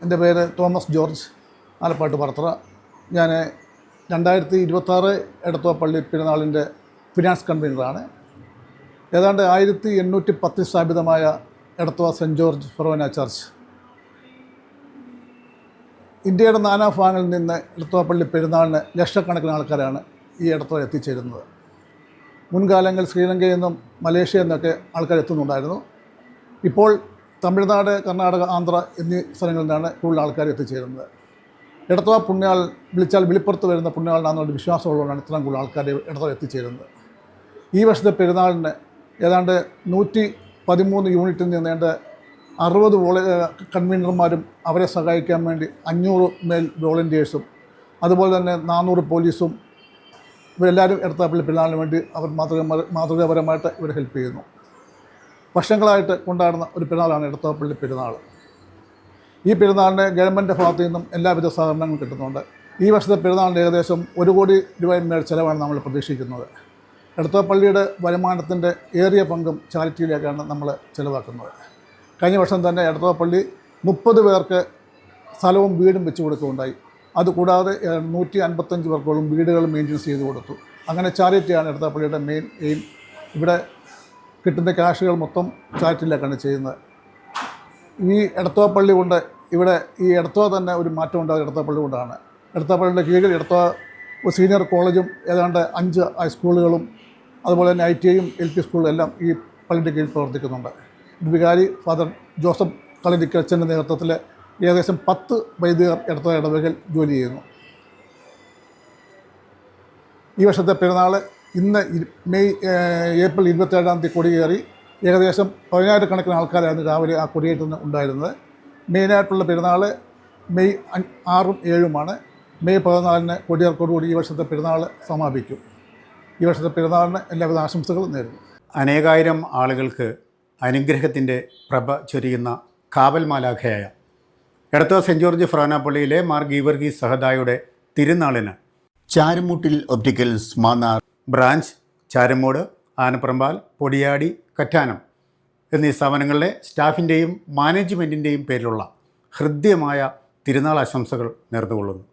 എൻ്റെ പേര് തോമസ് ജോർജ്, ആലപ്പാട്ട് പറത്തറ. ഞാൻ 2026 എടത്വ പള്ളി പെരുന്നാളിൻ്റെ ഫിനാൻസ് കൺവീനറാണ്. ഏതാണ്ട് 1810 സ്ഥാപിതമായ Edathua saint George forane church ഇന്ത്യയുടെ നാനാഭാഗങ്ങളിൽ നിന്ന് എടത്വ പള്ളി പെരുന്നാളിന് ലക്ഷക്കണക്കിന് ആൾക്കാരാണ് ഈ എടത്വ എത്തിച്ചേരുന്നത്. മുൻകാലങ്ങളിൽ ശ്രീലങ്കയിൽ നിന്നും മലേഷ്യയിൽ നിന്നൊക്കെ ആൾക്കാർ എത്തുന്നുണ്ടായിരുന്നു. ഇപ്പോൾ തമിഴ്നാട്, കർണാടക, ആന്ധ്ര എന്നീ സ്ഥലങ്ങളിൽ നിന്നാണ് കൂടുതൽ ആൾക്കാർ എത്തിച്ചേരുന്നത്. എടത്വ പുണ്യാൾ വിളിച്ചാൽ വെളിപ്പുറത്ത് വരുന്ന പുണ്യാളിനാണെന്നുള്ള വിശ്വാസമുള്ളതുകൊണ്ടാണ് ഇത്രയും കൂടുതൽ ആൾക്കാർ എടത്വ എത്തിച്ചേരുന്നത്. ഈ വർഷത്തെ പെരുന്നാളിന് ഏതാണ്ട് 113 യൂണിറ്റിൽ നിന്ന് 60 കൺവീനർമാരും അവരെ സഹായിക്കാൻ വേണ്ടി 500 മേൽ വോളണ്ടിയേഴ്സും അതുപോലെ തന്നെ 400 പോലീസും ഇവരെല്ലാവരും എടത്വാപ്പള്ളി പെരുന്നാളിന് വേണ്ടി അവർ മാതൃകാപരമായിട്ട് ഇവർ ഹെൽപ്പ് ചെയ്യുന്നു. വർഷങ്ങളായിട്ട് കൊണ്ടാടുന്ന ഒരു പെരുന്നാളാണ് എടത്വാപ്പള്ളി പെരുന്നാൾ. ഈ പെരുന്നാളിന് ഗവൺമെൻറ് ഭാഗത്തു നിന്നും എല്ലാവിധ സഹകരണങ്ങളും കിട്ടുന്നുണ്ട്. ഈ വർഷത്തെ പെരുന്നാളിന് ഏകദേശം 1 കോടി രൂപയും മേൽ ചിലവാണ് നമ്മൾ പ്രതീക്ഷിക്കുന്നത്. എടത്വാപ്പള്ളിയുടെ വരുമാനത്തിൻ്റെ ഏറിയ പങ്കും ചാരിറ്റിയിലേക്കാണ് നമ്മൾ ചിലവാക്കുന്നത്. കഴിഞ്ഞ വർഷം തന്നെ എടത്വാപ്പള്ളി 30 പേർക്ക് സ്ഥലവും വീടും വെച്ച് കൊടുക്കുകയുണ്ടായി. അതുകൂടാതെ 155 പേർക്കോളം വീടുകൾ മെയിൻ്റെനൻസ് ചെയ്ത് കൊടുത്തു. അങ്ങനെ ചാരിറ്റിയാണ് എടത്വാപ്പള്ളിയുടെ മെയിൻ എയിം. ഇവിടെ കിട്ടുന്ന ക്യാഷുകൾ മൊത്തം ചാരിറ്റിയിലേക്കാണ് ചെയ്യുന്നത്. ഈ എടത്വാപ്പള്ളി കൊണ്ട് ഇവിടെ ഈ എടത്വ തന്നെ ഒരു മാറ്റം ഉണ്ടാകും. എടത്വാപ്പള്ളി കൊണ്ടാണ്. എടത്വാപ്പള്ളിയുടെ കീഴിൽ എടത്വ ഒരു സീനിയർ കോളേജും ഏതാണ്ട് 5 ഹൈസ്കൂളുകളും അതുപോലെ തന്നെ ITIയും LP സ്കൂളും എല്ലാം ഈ പള്ളിയുടെ കീഴിൽ പ്രവർത്തിക്കുന്നുണ്ട്. വികാരി ഫാദർ ജോസഫ് കളരിക്കച്ചൻ്റെ നേതൃത്വത്തിൽ ഏകദേശം 10 വൈദികർ എടത്വ ഇടവകയിൽ ജോലി ചെയ്യുന്നു. ഈ വർഷത്തെ പെരുന്നാൾ ഇന്ന് ഏപ്രിൽ 27-ാം തീയതി കൊടിയേറി ഏകദേശം 10,000 കണക്കിന് ആൾക്കാരായിരുന്നു രാവിലെ ആ കൊടിയേറ്റുന്ന ഉണ്ടായിരുന്നത്. മെയിനായിട്ടുള്ള പെരുന്നാൾ മെയ് 6ഉം 7ഉമാണ്. മെയ് 14-ന് കൊടിയേർക്കോടുകൂടി ഈ വർഷത്തെ പെരുന്നാൾ സമാപിക്കും. ഈ വർഷത്തെ പെരുന്നാളിന് എല്ലാവിധ ആശംസകളും നേരുന്നു. അനേകായിരം ആളുകൾക്ക് അനുഗ്രഹത്തിൻ്റെ പ്രഭ ചൊരിയുന്ന കാവൽ മാലാഖയായ എടത്വ സെൻറ്റ് ജോർജ് ഫൊറോന പള്ളിയിലെ മാർ ഗീവർഗീസ് സഹദായുടെ തിരുനാളിന് ചാരുമൂട്ടിൽ ഒപ്റ്റിക്കൽസ് മാന്നാർ ബ്രാഞ്ച്, ചാരുമൂട്, ആനപ്രമ്പാൽ, പൊടിയാടി, കറ്റാനം എന്നീ സ്ഥാപനങ്ങളിലെ സ്റ്റാഫിൻ്റെയും മാനേജ്മെൻറ്റിൻ്റെയും പേരിലുള്ള ഹൃദ്യമായ തിരുനാൾ ആശംസകൾ നേർന്നുകൊള്ളുന്നു.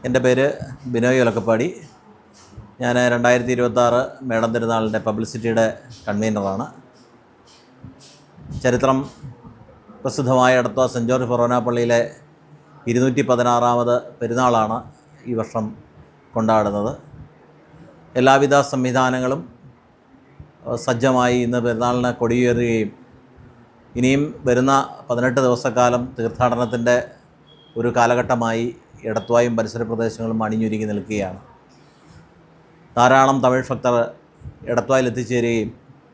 എൻ്റെ പേര് ബിനോയ് ഒലക്കപ്പാടി. ഞാൻ 2026 മേടം തിരുനാളിൻ്റെ പബ്ലിസിറ്റിയുടെ കൺവീനറാണ്. ചരിത്രം പ്രസിദ്ധമായ എടത്വ സെൻറ്റ് ജോർജ് ഫൊറോന പള്ളിയിലെ 216ാമത് പെരുന്നാളാണ് ഈ വർഷം കൊണ്ടാടുന്നത്. എല്ലാവിധ സംവിധാനങ്ങളും സജ്ജമായി ഇന്ന് പെരുന്നാളിന് കൊടിയേറുകയും ഇനിയും വരുന്ന 18 ദിവസക്കാലം തീർത്ഥാടനത്തിൻ്റെ ഒരു കാലഘട്ടമായി എടത്വായും പരിസര പ്രദേശങ്ങളും അണിഞ്ഞൊരുങ്ങി നിൽക്കുകയാണ്. ധാരാളം തമിഴ് ഭക്തർ എടത്വായിൽ എത്തിച്ചേരുകയും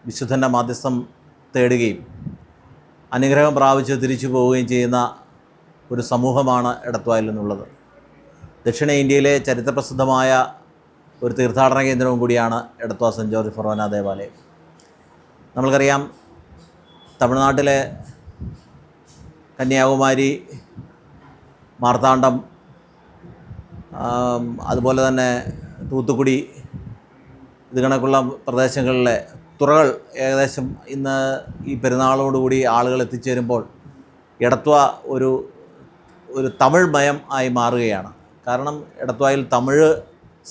വിശുദ്ധൻ്റെ മാധ്യസ്ഥം തേടുകയും അനുഗ്രഹം പ്രാപിച്ച് തിരിച്ചു പോവുകയും ചെയ്യുന്ന ഒരു സമൂഹമാണ് എടത്വായിൽ നിന്നുള്ളത്. ദക്ഷിണേന്ത്യയിലെ ചരിത്രപ്രസിദ്ധമായ ഒരു തീർത്ഥാടന കേന്ദ്രവും കൂടിയാണ് എടത്വ സെൻറ്റ് ജോർജ് ഫൊറോന ദേവാലയം. നമ്മൾക്കറിയാം, തമിഴ്നാട്ടിലെ കന്യാകുമാരി, മാർത്താണ്ഡം, അതുപോലെ തന്നെ തൂത്തുക്കുടി, ഇത് കണക്കുള്ള പ്രദേശങ്ങളിലെ തുറകൾ ഏകദേശം ഇന്ന് ഈ പെരുന്നാളോടുകൂടി ആളുകൾ എത്തിച്ചേരുമ്പോൾ എടത്വ ഒരു തമിഴ് മയം ആയി മാറുകയാണ്. കാരണം എടത്വയിൽ തമിഴ്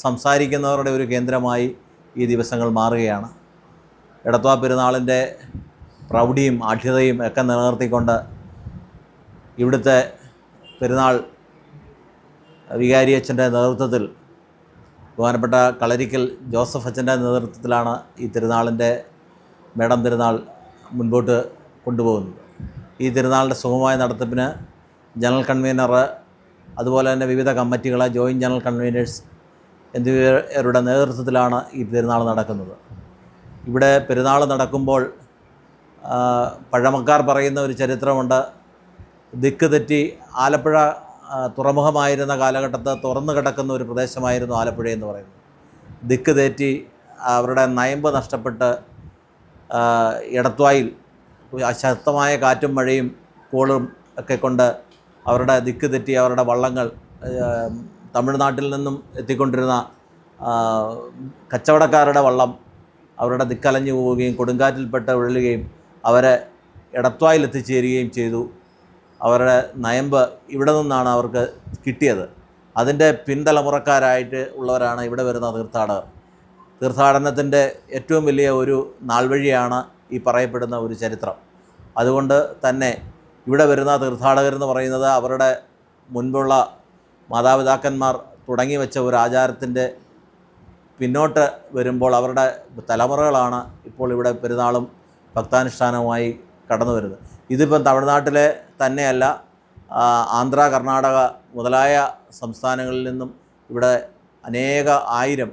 സംസാരിക്കുന്നവരുടെ ഒരു കേന്ദ്രമായി ഈ ദിവസങ്ങൾ മാറുകയാണ്. എടത്വ പെരുന്നാളിൻ്റെ പ്രൗഢിയും ആഢ്യതയും ഒക്കെ നിലനിർത്തിക്കൊണ്ട് ഇവിടുത്തെ പെരുന്നാൾ വികാരി അച്ഛൻ്റെ നേതൃത്വത്തിൽ, ബഹുമാനപ്പെട്ട കളരിക്കൽ ജോസഫ് അച്ഛൻ്റെ നേതൃത്വത്തിലാണ് ഈ തിരുനാളിൻ്റെ മേടം തിരുനാൾ മുൻപോട്ട് കൊണ്ടുപോകുന്നത്. ഈ തിരുനാളിൻ്റെ സുഗമമായ നടത്തിപ്പിന് ജനറൽ കൺവീനർ, അതുപോലെ തന്നെ വിവിധ കമ്മിറ്റികൾ, ജോയിൻറ്റ് ജനറൽ കൺവീനേഴ്സ് എന്നിവരുടെ നേതൃത്വത്തിലാണ് ഈ പെരുന്നാൾ നടക്കുന്നത്. ഇവിടെ പെരുന്നാൾ നടക്കുമ്പോൾ പഴമക്കാർ പറയുന്ന ഒരു ചരിത്രമുണ്ട്. ദിക്ക് തെറ്റി ആലപ്പുഴ തുറമുഖമായിരുന്ന കാലഘട്ടത്ത് തുറന്നു കിടക്കുന്ന ഒരു പ്രദേശമായിരുന്നു ആലപ്പുഴ എന്ന് പറയുന്നത്. ദിക്ക് തെറ്റി അവരുടെ നയമ്പ് നഷ്ടപ്പെട്ട് എടത്വായിൽ ശക്തമായ കാറ്റും മഴയും കോളും ഒക്കെ കൊണ്ട് അവരുടെ ദിക്ക് തെറ്റി അവരുടെ വള്ളങ്ങൾ തമിഴ്നാട്ടിൽ നിന്നും എത്തിക്കൊണ്ടിരുന്ന കച്ചവടക്കാരുടെ വള്ളം അവരുടെ ദിക്കലഞ്ഞു പോവുകയും കൊടുങ്കാറ്റിൽപ്പെട്ട് ഉഴലുകയും അവരെ എടത്വായിൽ എത്തിച്ചേരുകയും ചെയ്തു. അവരുടെ നയമ്പ് ഇവിടെ നിന്നാണ് അവർക്ക് കിട്ടിയത്. അതിൻ്റെ പിൻതലമുറക്കാരായിട്ട് ഉള്ളവരാണ് ഇവിടെ വരുന്ന തീർത്ഥാടകർ. തീർത്ഥാടനത്തിൻ്റെ ഏറ്റവും വലിയ ഒരു നാൾവഴിയാണ് ഈ പറയപ്പെടുന്ന ഒരു ചരിത്രം. അതുകൊണ്ട് തന്നെ ഇവിടെ വരുന്ന തീർത്ഥാടകരെന്ന് പറയുന്നത് അവരുടെ മുൻപുള്ള മാതാപിതാക്കന്മാർ തുടങ്ങി വെച്ച ഒരു ആചാരത്തിൻ്റെ പിന്നോട്ട് വരുമ്പോൾ അവരുടെ തലമുറകളാണ് ഇപ്പോൾ ഇവിടെ പെരുന്നാളും ഭക്താനുഷ്ഠാനവുമായി കടന്നു വരുന്നത്. ഇതിപ്പം തമിഴ്നാട്ടിലെ തന്നെയല്ല, ആന്ധ്ര, കർണാടക മുതലായ സംസ്ഥാനങ്ങളിൽ നിന്നും ഇവിടെ അനേക ആയിരം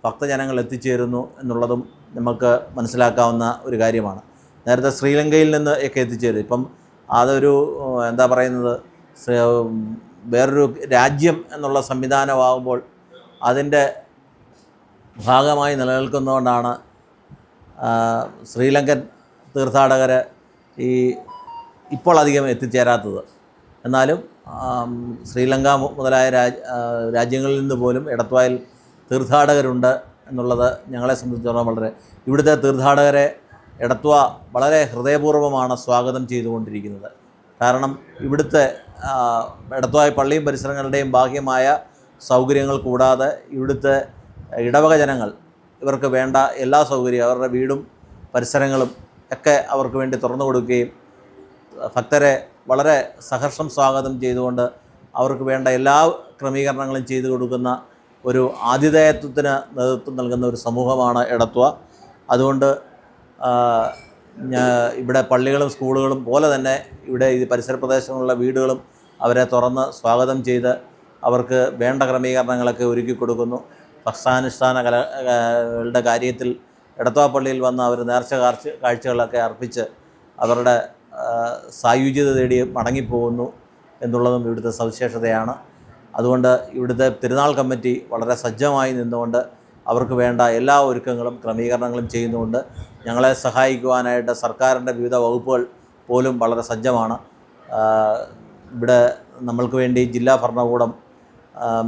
ഭക്തജനങ്ങൾ എത്തിച്ചേരുന്നു എന്നുള്ളതും നമുക്ക് മനസ്സിലാക്കാവുന്ന ഒരു കാര്യമാണ്. നേരത്തെ ശ്രീലങ്കയിൽ നിന്ന് ഒക്കെ എത്തിച്ചേരും. ഇപ്പം അതൊരു എന്താ പറയുന്നത്, വേറൊരു രാജ്യം എന്നുള്ള സംവിധാനമാകുമ്പോൾ അതിൻ്റെ ഭാഗമായി നിലനിൽക്കുന്നതുകൊണ്ടാണ് ശ്രീലങ്കൻ തീർത്ഥാടകർ ഇപ്പോൾ അധികം എത്തിച്ചേരാത്തത്. എന്നാലും ശ്രീലങ്ക മുതലായ രാജ്യങ്ങളിൽ നിന്ന് പോലും എടത്വായിൽ തീർത്ഥാടകരുണ്ട് എന്നുള്ളത് ഞങ്ങളെ സംബന്ധിച്ചിടത്തോളം വളരെ, ഇവിടുത്തെ തീർത്ഥാടകരെ എടത്വ വളരെ ഹൃദയപൂർവ്വമാണ് സ്വാഗതം ചെയ്തുകൊണ്ടിരിക്കുന്നത്. കാരണം ഇവിടുത്തെ എടത്വായ പള്ളിയും പരിസരങ്ങളുടെയും ബാഹ്യമായ സൗകര്യങ്ങൾ കൂടാതെ ഇവിടുത്തെ ഇടവക ജനങ്ങൾ ഇവർക്ക് വേണ്ട എല്ലാ സൗകര്യവും, അവരുടെ വീടും പരിസരങ്ങളും ഒക്കെ അവർക്ക് വേണ്ടി തുറന്നു കൊടുക്കുകയും ഭക്തരെ വളരെ സഹർഷം സ്വാഗതം ചെയ്തുകൊണ്ട് അവർക്ക് വേണ്ട എല്ലാ ക്രമീകരണങ്ങളും ചെയ്തു കൊടുക്കുന്ന ഒരു ആതിഥേയത്വത്തിന് നേതൃത്വം നൽകുന്ന ഒരു സമൂഹമാണ് എടത്വ. അതുകൊണ്ട് ഇവിടെ പള്ളികളും സ്കൂളുകളും പോലെ തന്നെ ഇവിടെ ഈ പരിസര പ്രദേശങ്ങളിലുള്ള വീടുകളും അവരെ തുറന്ന് സ്വാഗതം ചെയ്ത് അവർക്ക് വേണ്ട ക്രമീകരണങ്ങളൊക്കെ ഒരുക്കി കൊടുക്കുന്നു. ഭക്താനുഷ്ഠാന കലകളുടെ കാര്യത്തിൽ എടത്വ പള്ളിയിൽ വന്ന് അവർ നേർച്ച കാഴ്ചകളൊക്കെ അർപ്പിച്ച് അവരുടെ സായുജ്യത തേടി മടങ്ങിപ്പോകുന്നു എന്നുള്ളതും ഇവിടുത്തെ സവിശേഷതയാണ്. അതുകൊണ്ട് ഇവിടുത്തെ തിരുനാൾ കമ്മിറ്റി വളരെ സജ്ജമായി നിന്നുകൊണ്ട് അവർക്ക് വേണ്ട എല്ലാ ഒരുക്കങ്ങളും ക്രമീകരണങ്ങളും ചെയ്യുന്നുകൊണ്ട് ഞങ്ങളെ സഹായിക്കുവാനായിട്ട് സർക്കാരിൻ്റെ വിവിധ വകുപ്പുകൾ പോലും വളരെ സജ്ജമാണ്. ഇവിടെ നമ്മൾക്ക് വേണ്ടി ജില്ലാ ഭരണകൂടം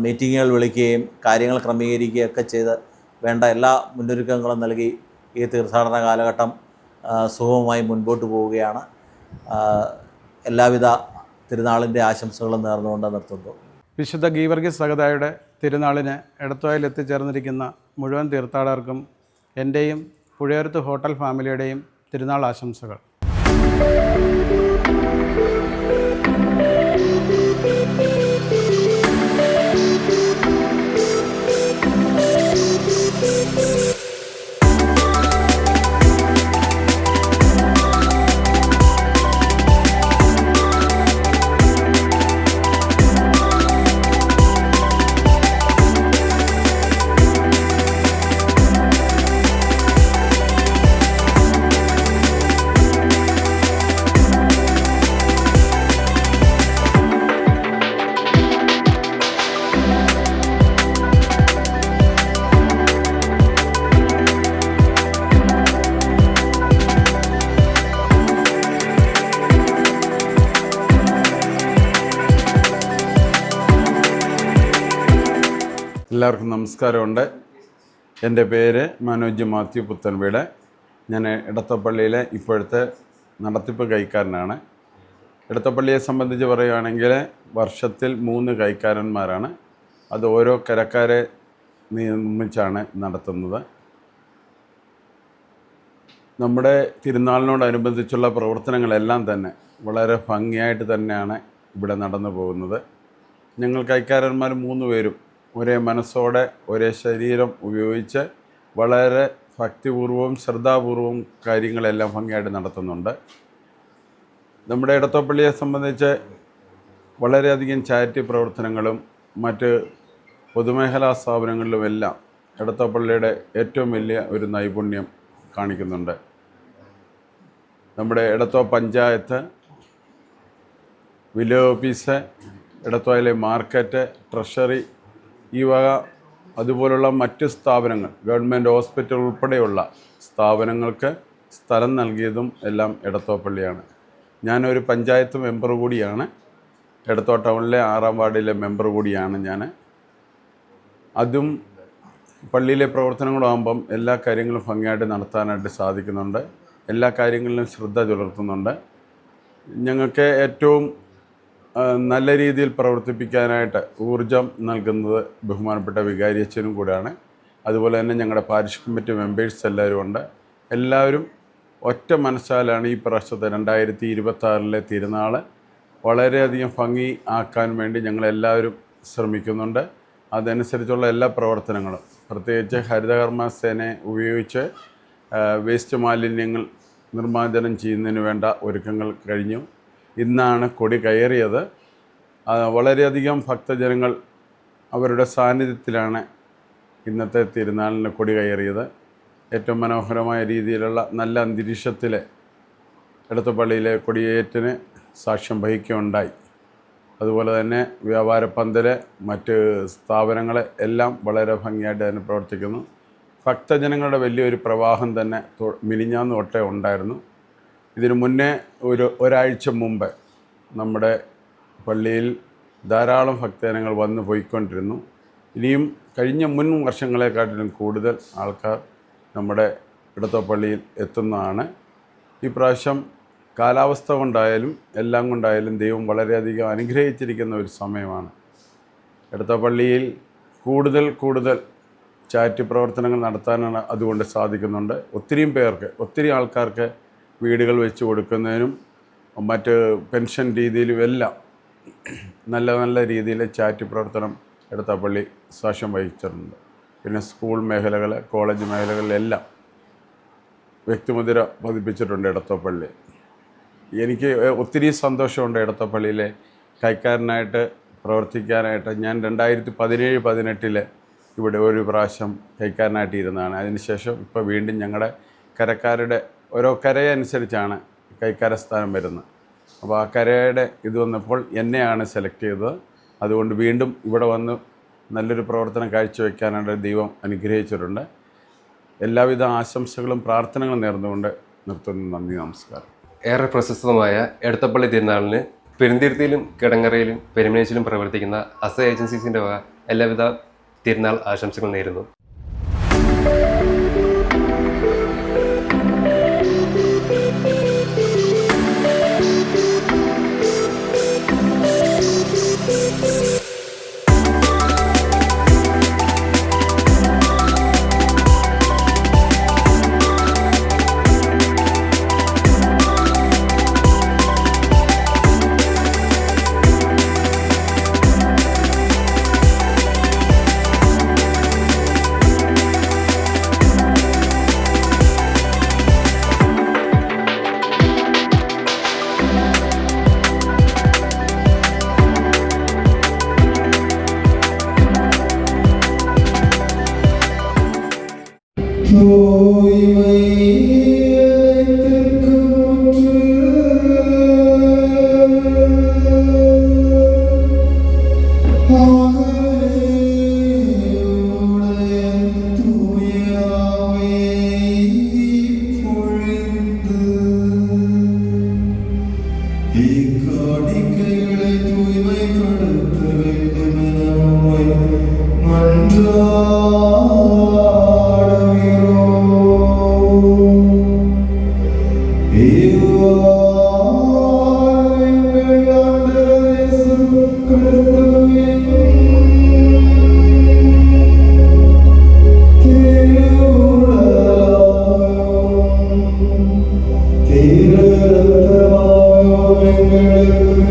മീറ്റിങ്ങുകൾ വിളിക്കുകയും കാര്യങ്ങൾ ക്രമീകരിക്കുകയൊക്കെ ചെയ്ത് വേണ്ട എല്ലാ മുന്നൊരുക്കങ്ങളും നൽകി ഈ തീർത്ഥാടന കാലഘട്ടം സുഗമമായി മുൻപോട്ട് പോവുകയാണ്. എല്ലാവിധ തിരുനാളിൻ്റെ ആശംസകളും നേർന്നുകൊണ്ട് നിർത്തുന്നു. വിശുദ്ധ ഗീവർഗീസ് സഹദായുടെ തിരുനാളിന് എടത്വായിൽ എത്തിച്ചേർന്നിരിക്കുന്ന മുഴുവൻ തീർത്ഥാടകർക്കും എൻ്റെയും പുഴയോരത്ത് ഹോട്ടൽ ഫാമിലിയുടെയും തിരുനാൾ ആശംസകൾ. എല്ലാവർക്കും നമസ്കാരമുണ്ട്. എൻ്റെ പേര് മനോജ് മാത്യു പുത്തൻവീട്. ഞാൻ എടത്വപ്പള്ളിയിലെ ഇപ്പോഴത്തെ നടത്തിപ്പ് കൈക്കാരനാണ്. എടത്വപ്പള്ളിയെ സംബന്ധിച്ച് പറയുകയാണെങ്കിൽ വർഷത്തിൽ 3 കൈക്കാരന്മാരാണ്. അത് ഓരോ കരക്കാരെ നിയമിച്ചാണ് നടത്തുന്നത്. നമ്മുടെ തിരുനാളിനോടനുബന്ധിച്ചുള്ള പ്രവർത്തനങ്ങളെല്ലാം തന്നെ വളരെ ഭംഗിയായിട്ട് തന്നെയാണ് ഇവിടെ നടന്നു പോകുന്നത്. ഞങ്ങൾ കൈക്കാരന്മാർ 3 പേരും ഒരേ മനസ്സോടെ ഒരേ ശരീരം ഉപയോഗിച്ച് വളരെ ഭക്തിപൂർവവും ശ്രദ്ധാപൂർവവും കാര്യങ്ങളെല്ലാം ഭംഗിയായിട്ട് നടത്തുന്നുണ്ട്. നമ്മുടെ എടത്വപ്പള്ളിയെ സംബന്ധിച്ച് വളരെയധികം ചാരിറ്റി പ്രവർത്തനങ്ങളും മറ്റ് പൊതുമേഖലാ സ്ഥാപനങ്ങളിലുമെല്ലാം എടത്വപ്പള്ളിയുടെ ഏറ്റവും വലിയ ഒരു നൈപുണ്യം കാണിക്കുന്നുണ്ട്. നമ്മുടെ എടത്വ പഞ്ചായത്ത്, വില്ലേജ് ഓഫീസ്, എടത്വയിലെ മാർക്കറ്റ്, ട്രഷറി, ഈ വക അതുപോലുള്ള മറ്റ് സ്ഥാപനങ്ങൾ, ഗവൺമെൻറ് ഹോസ്പിറ്റൽ ഉൾപ്പെടെയുള്ള സ്ഥാപനങ്ങൾക്ക് സ്ഥലം നൽകിയതും എല്ലാം എടത്വപ്പള്ളിയാണ്. ഞാനൊരു പഞ്ചായത്ത് മെമ്പർ കൂടിയാണ്. എടത്വ ടൗണിലെ 6-ാം വാർഡിലെ മെമ്പർ കൂടിയാണ് ഞാൻ. അതും പള്ളിയിലെ പ്രവർത്തനങ്ങളാകുമ്പം എല്ലാ കാര്യങ്ങളും ഭംഗിയായിട്ട് നടത്താനായിട്ട് സാധിക്കുന്നുണ്ട്. എല്ലാ കാര്യങ്ങളിലും ശ്രദ്ധ പുലർത്തുന്നുണ്ട്. ഞങ്ങൾക്ക് ഏറ്റവും നല്ല രീതിയിൽ പ്രവർത്തിപ്പിക്കാനായിട്ട് ഊർജം നൽകുന്നത് ബഹുമാനപ്പെട്ട വികാരിയച്ഛനും കൂടെയാണ്. അതുപോലെ തന്നെ ഞങ്ങളുടെ പാരിഷ് കമ്മിറ്റി മെമ്പേഴ്സ് എല്ലാവരും ഉണ്ട്. എല്ലാവരും ഒറ്റ മനസ്സാലാണ് ഈ പ്രാവശ്യത്തെ 2026 തിരുനാൾ വളരെയധികം ഭംഗി ആക്കാൻ വേണ്ടി ഞങ്ങളെല്ലാവരും ശ്രമിക്കുന്നുണ്ട്. അതനുസരിച്ചുള്ള എല്ലാ പ്രവർത്തനങ്ങളും, പ്രത്യേകിച്ച് ഹരിതകർമ്മസേനയെ ഉപയോഗിച്ച് വേസ്റ്റ് മാലിന്യങ്ങൾ നിർമ്മാർജ്ജനം ചെയ്യുന്നതിന് വേണ്ട ഒരുക്കങ്ങൾ കഴിഞ്ഞു. ഇന്നാണ് കൊടി കയറിയത്. വളരെയധികം ഭക്തജനങ്ങൾ അവരുടെ സാന്നിധ്യത്തിലാണ് ഇന്നത്തെ തിരുനാളിന് കൊടി കയറിയത്. ഏറ്റവും മനോഹരമായ രീതിയിലുള്ള നല്ല അന്തരീക്ഷത്തിൽ എടത്വപ്പള്ളിയിലെ കൊടിയേറ്റിന് സാക്ഷ്യം വഹിക്കുകയുണ്ടായി. അതുപോലെ തന്നെ വ്യാപാര പന്തൽ, മറ്റ് സ്ഥാപനങ്ങൾ എല്ലാം വളരെ ഭംഗിയായിട്ട് തന്നെ പ്രവർത്തിക്കുന്നു. ഭക്തജനങ്ങളുടെ വലിയൊരു പ്രവാഹം തന്നെ മിനിഞ്ഞാന്ന് തൊട്ടേ ഉണ്ടായിരുന്നു. ഇതിനു മുന്നേ ഒരാഴ്ച മുമ്പ് നമ്മുടെ പള്ളിയിൽ ധാരാളം ഭക്തജനങ്ങൾ വന്നു പോയിക്കൊണ്ടിരുന്നു. ഇനിയും കഴിഞ്ഞ മുൻ വർഷങ്ങളെക്കാട്ടിലും കൂടുതൽ ആൾക്കാർ നമ്മുടെ ഇടത്വപ്പള്ളിയിൽ എത്തുന്നതാണ്. ഈ പ്രാവശ്യം കാലാവസ്ഥ കൊണ്ടായാലും എല്ലാം കൊണ്ടായാലും ദൈവം വളരെയധികം അനുഗ്രഹിച്ചിരിക്കുന്ന ഒരു സമയമാണ്. ഇടത്വപ്പള്ളിയിൽ കൂടുതൽ ചാരിറ്റി പ്രവർത്തനങ്ങൾ നടത്താനാണ് അതുകൊണ്ട് സാധിക്കുന്നുണ്ട്. ഒത്തിരി ആൾക്കാർക്ക് വീടുകൾ വെച്ച് കൊടുക്കുന്നതിനും മറ്റ് പെൻഷൻ രീതിയിലും എല്ലാം നല്ല രീതിയിൽ ചാരിറ്റി പ്രവർത്തനം ഇടത്വപ്പള്ളി സാക്ഷ്യം വഹിച്ചിട്ടുണ്ട്. പിന്നെ സ്കൂൾ മേഖലകൾ, കോളേജ് മേഖലകളിലെല്ലാം വ്യക്തിമുദ്ര പതിപ്പിച്ചിട്ടുണ്ട് ഇടത്വപ്പള്ളി. എനിക്ക് ഒത്തിരി സന്തോഷമുണ്ട് ഇടത്വപ്പള്ളിയിലെ കൈക്കാരനായിട്ട് പ്രവർത്തിക്കാനായിട്ട്. ഞാൻ 2017-18 ഇവിടെ ഒരു പ്രാവശ്യം കൈക്കാരനായിട്ട് ഇരുന്നതാണ്. അതിനുശേഷം ഇപ്പോൾ വീണ്ടും ഞങ്ങളുടെ കരക്കാരുടെ ഓരോ കരയനുസരിച്ചാണ് കൈക്കാര സ്ഥാനം വരുന്നത്. അപ്പോൾ ആ കരയുടെ ഇത് വന്നപ്പോൾ എന്നെയാണ് സെലക്ട് ചെയ്തത്. അതുകൊണ്ട് വീണ്ടും ഇവിടെ വന്ന് നല്ലൊരു പ്രവർത്തനം കാഴ്ചവെക്കാനായിട്ട് ദൈവം അനുഗ്രഹിച്ചിട്ടുണ്ട്. എല്ലാവിധ ആശംസകളും പ്രാർത്ഥനകളും നേർന്നുകൊണ്ട് നിർത്തുന്നു. നന്ദി, നമസ്കാരം. ഏറെ പ്രശസ്തമായ എടത്വപ്പള്ളി തിരുനാളിന് പെരുന്തിരുത്തിയിലും കിടങ്ങറയിലും പെരുമനേച്ചിലും പ്രവർത്തിക്കുന്ന അസ ഏജൻസീസിൻ്റെ വക എല്ലാവിധ തിരുനാൾ ആശംസകൾ നേരുന്നു.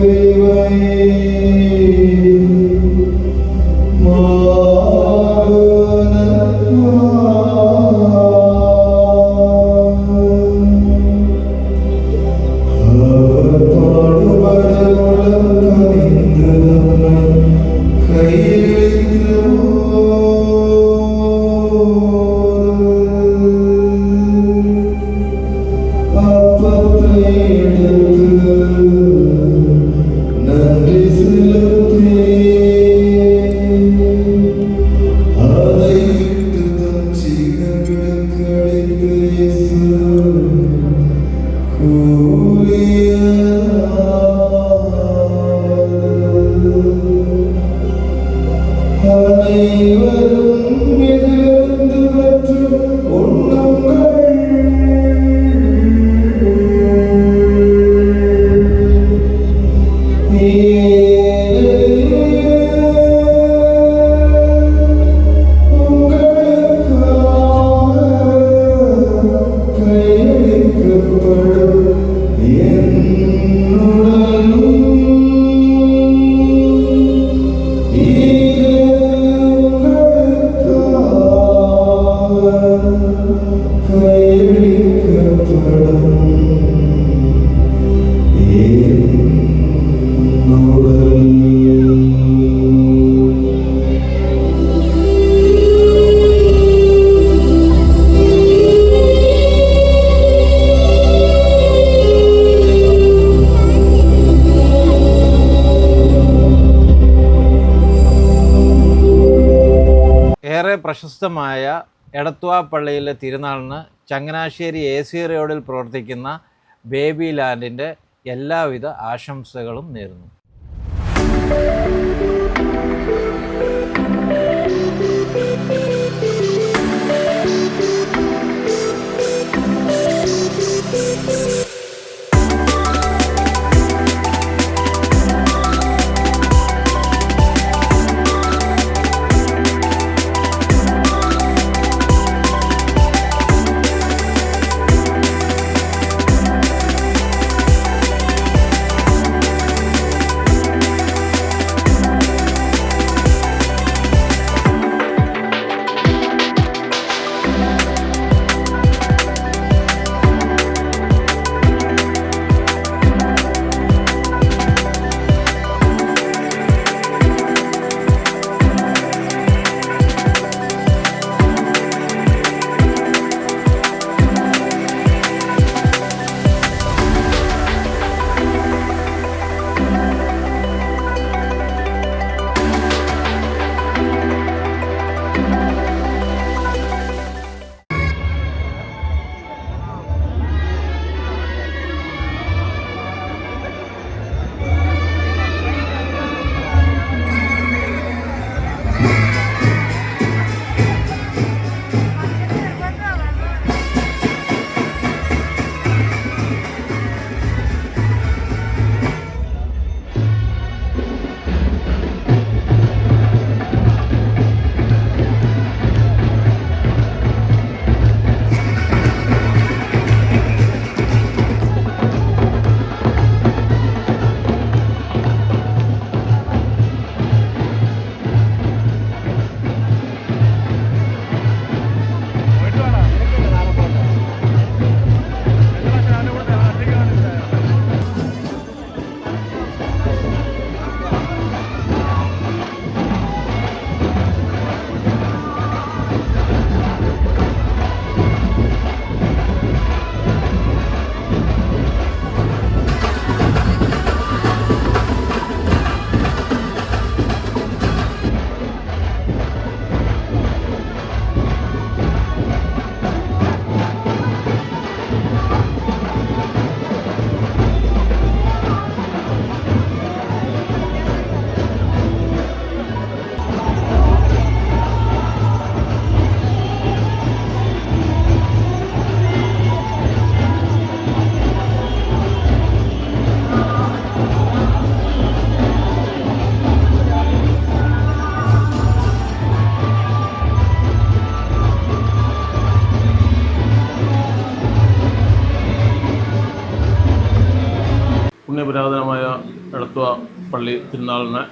Tira ഏറെ പ്രശസ്തമായ എടത്വ പള്ളിയിലെ തിരുനാളിന് ചങ്ങനാശ്ശേരി AC റോഡിൽ പ്രവർത്തിക്കുന്ന ബേബി ലാൻഡിൻ്റെ എല്ലാവിധ ആശംസകളും നേരുന്നു. പുണ്യപുരാതനമായ എടത്വ പള്ളി തിരുനാളിന്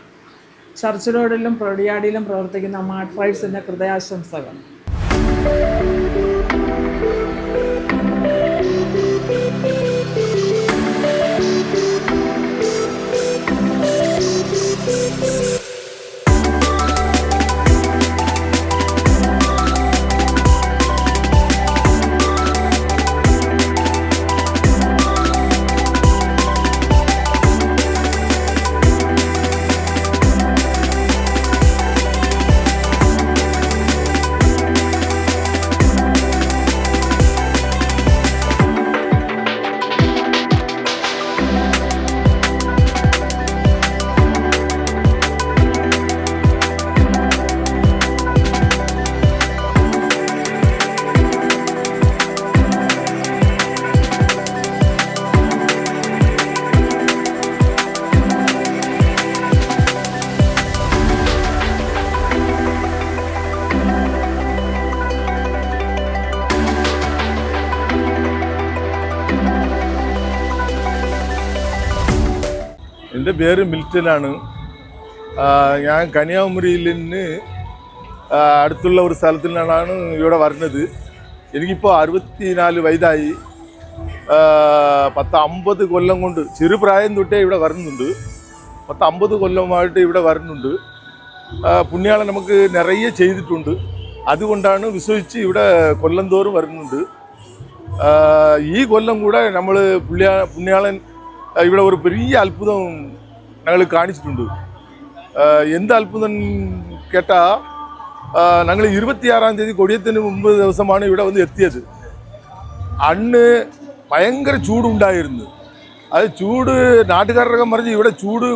ചർച്ച് റോഡിലും പ്രൊടിയാടിയിലും പ്രവർത്തിക്കുന്ന മാർട്ട് ഫൈവ്സിൻ്റെ ഹൃദയാശംസകൾ. എൻ്റെ പേര് മിൽട്ടനാണ്. ഞാൻ കന്യാകുമാരിയിൽ നിന്ന് അടുത്തുള്ള ഒരു സ്ഥലത്തിൽ നിന്നാണ് ഇവിടെ വരുന്നത്. എനിക്കിപ്പോൾ 64 വയസ്സായി. 50 കൊല്ലം കൊണ്ട് ചെറുപ്രായം തൊട്ടേ ഇവിടെ വരുന്നുണ്ട്. 50 കൊല്ലമായിട്ട് ഇവിടെ വരുന്നുണ്ട്. പുണ്യാളൻ നമുക്ക് നിറയെ ചെയ്തിട്ടുണ്ട്. അതുകൊണ്ടാണ് വിശ്വസിച്ച് ഇവിടെ കൊല്ലം തോറും വരുന്നുണ്ട്. ഈ കൊല്ലം കൂടെ നമ്മൾ പുണ്യാളൻ ഇവിടെ ഒരു പെരിയ അത്ഭുതം ഞങ്ങൾ കാണിച്ചിട്ടുണ്ട്. എന്ത് അത്ഭുതം കേട്ടാൽ, ഞങ്ങൾ 26-ാം തീയതി കൊടിയത്തിന് മുമ്പ് ദിവസമാണ് ഇവിടെ വന്ന് എത്തിയത്. അന്ന് ഭയങ്കര ചൂടുണ്ടായിരുന്നു. അത് ചൂട് നാട്ടുകാരൊക്കെ പറഞ്ഞ് ഇവിടെ ചൂട്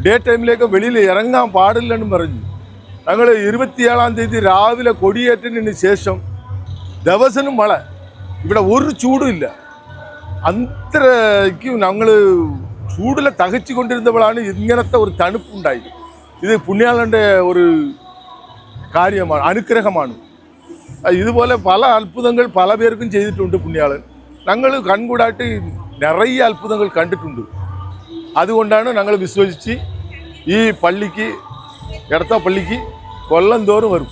ഡേ ടൈമിലേക്ക് വെളിയിൽ ഇറങ്ങാൻ പാടില്ലെന്നും പറഞ്ഞു. ഞങ്ങൾ 27-ാം തീയതി രാവിലെ കൊടിയേറ്റതിന് ശേഷം ദിവസനും മഴ, ഇവിടെ ഒരു ചൂടും ഇല്ല. അത്രയ്ക്കും ഞങ്ങൾ ചൂടിലെ തകച്ചു കൊണ്ടിരുന്നപ്പോഴാണ് ഇങ്ങനത്തെ ഒരു തണുപ്പുണ്ടായി. ഇത് പുണ്യാളൻ്റെ ഒരു കാര്യമാണ്, അനുഗ്രഹമാണ്. ഇതുപോലെ പല അത്ഭുതങ്ങൾ പല പേർക്കും ചെയ്തിട്ടുണ്ട് പുണ്യാളൻ. ഞങ്ങൾ കൺകൂടായിട്ട് നിറയെ അത്ഭുതങ്ങൾ കണ്ടിട്ടുണ്ട്. അതുകൊണ്ടാണ് ഞങ്ങൾ വിശ്വസിച്ച് ഈ പള്ളിക്ക്, എടത്വ പള്ളിക്ക് കൊല്ലം തോറും വരും.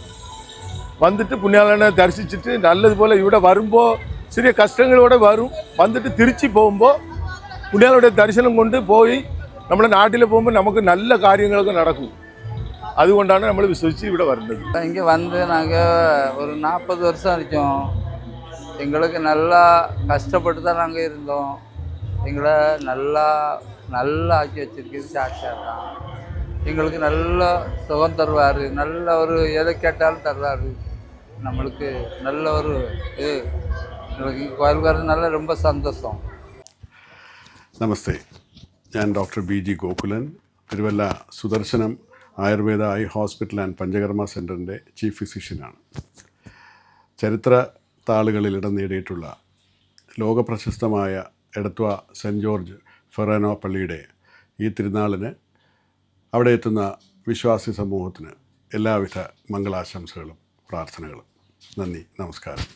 വന്നിട്ട് പുണ്യാളനെ ദർശിച്ചിട്ട് നല്ലതുപോലെ ഇവിടെ വരുമ്പോൾ ചെറിയ കഷ്ടങ്ങളോടെ വരും. വന്നിട്ട് തിരിച്ച് പോകുമ്പോൾ പുണ്യാളുടെ ദർശനം കൊണ്ട് പോയി നമ്മുടെ നാട്ടിൽ പോകുമ്പോൾ നമുക്ക് നല്ല കാര്യങ്ങളൊക്കെ നടക്കും. അതുകൊണ്ടാണ് നമ്മൾ വിശ്വസിച്ച് ഇവിടെ വരുന്നത്. இங்கே வந்து நாங்கள் ஒரு 40 வருஷம் இருக்கோம். எங்களுக்கு நல்லா கஷ்டப்பட்டு தான் நாங்கள் இருந்தோம். எங்களை நல்லா ஆக்கி வச்சிருக்கிறது சாட்சியாக தான். எங்களுக்கு நல்ல சுகம் தருவார். நல்ல ஒரு எதை கேட்டாலும் தருவார். நம்மளுக்கு நல்ல ஒரு இது, எங்களுக்கு கோயிலுக்கு வர்றது நல்ல ரொம்ப சந்தோஷம். നമസ്തേ, ഞാൻ doctor BG Gokulan, Thiruvalla Sudarshanam Ayurveda eye hospital and Panchakarma സെൻറ്ററിൻ്റെ ചീഫ് ഫിസിഷ്യനാണ്. ചരിത്ര താളുകളിൽ ഇടം നേടിയിട്ടുള്ള ലോകപ്രശസ്തമായ എടത്വ സെൻറ്റ് ജോർജ് ഫൊറോന പള്ളിയുടെ ഈ തിരുനാളിന് അവിടെ എത്തുന്ന വിശ്വാസി സമൂഹത്തിന് എല്ലാവിധ മംഗളാശംസകളും പ്രാർത്ഥനകളും. നന്ദി, നമസ്കാരം.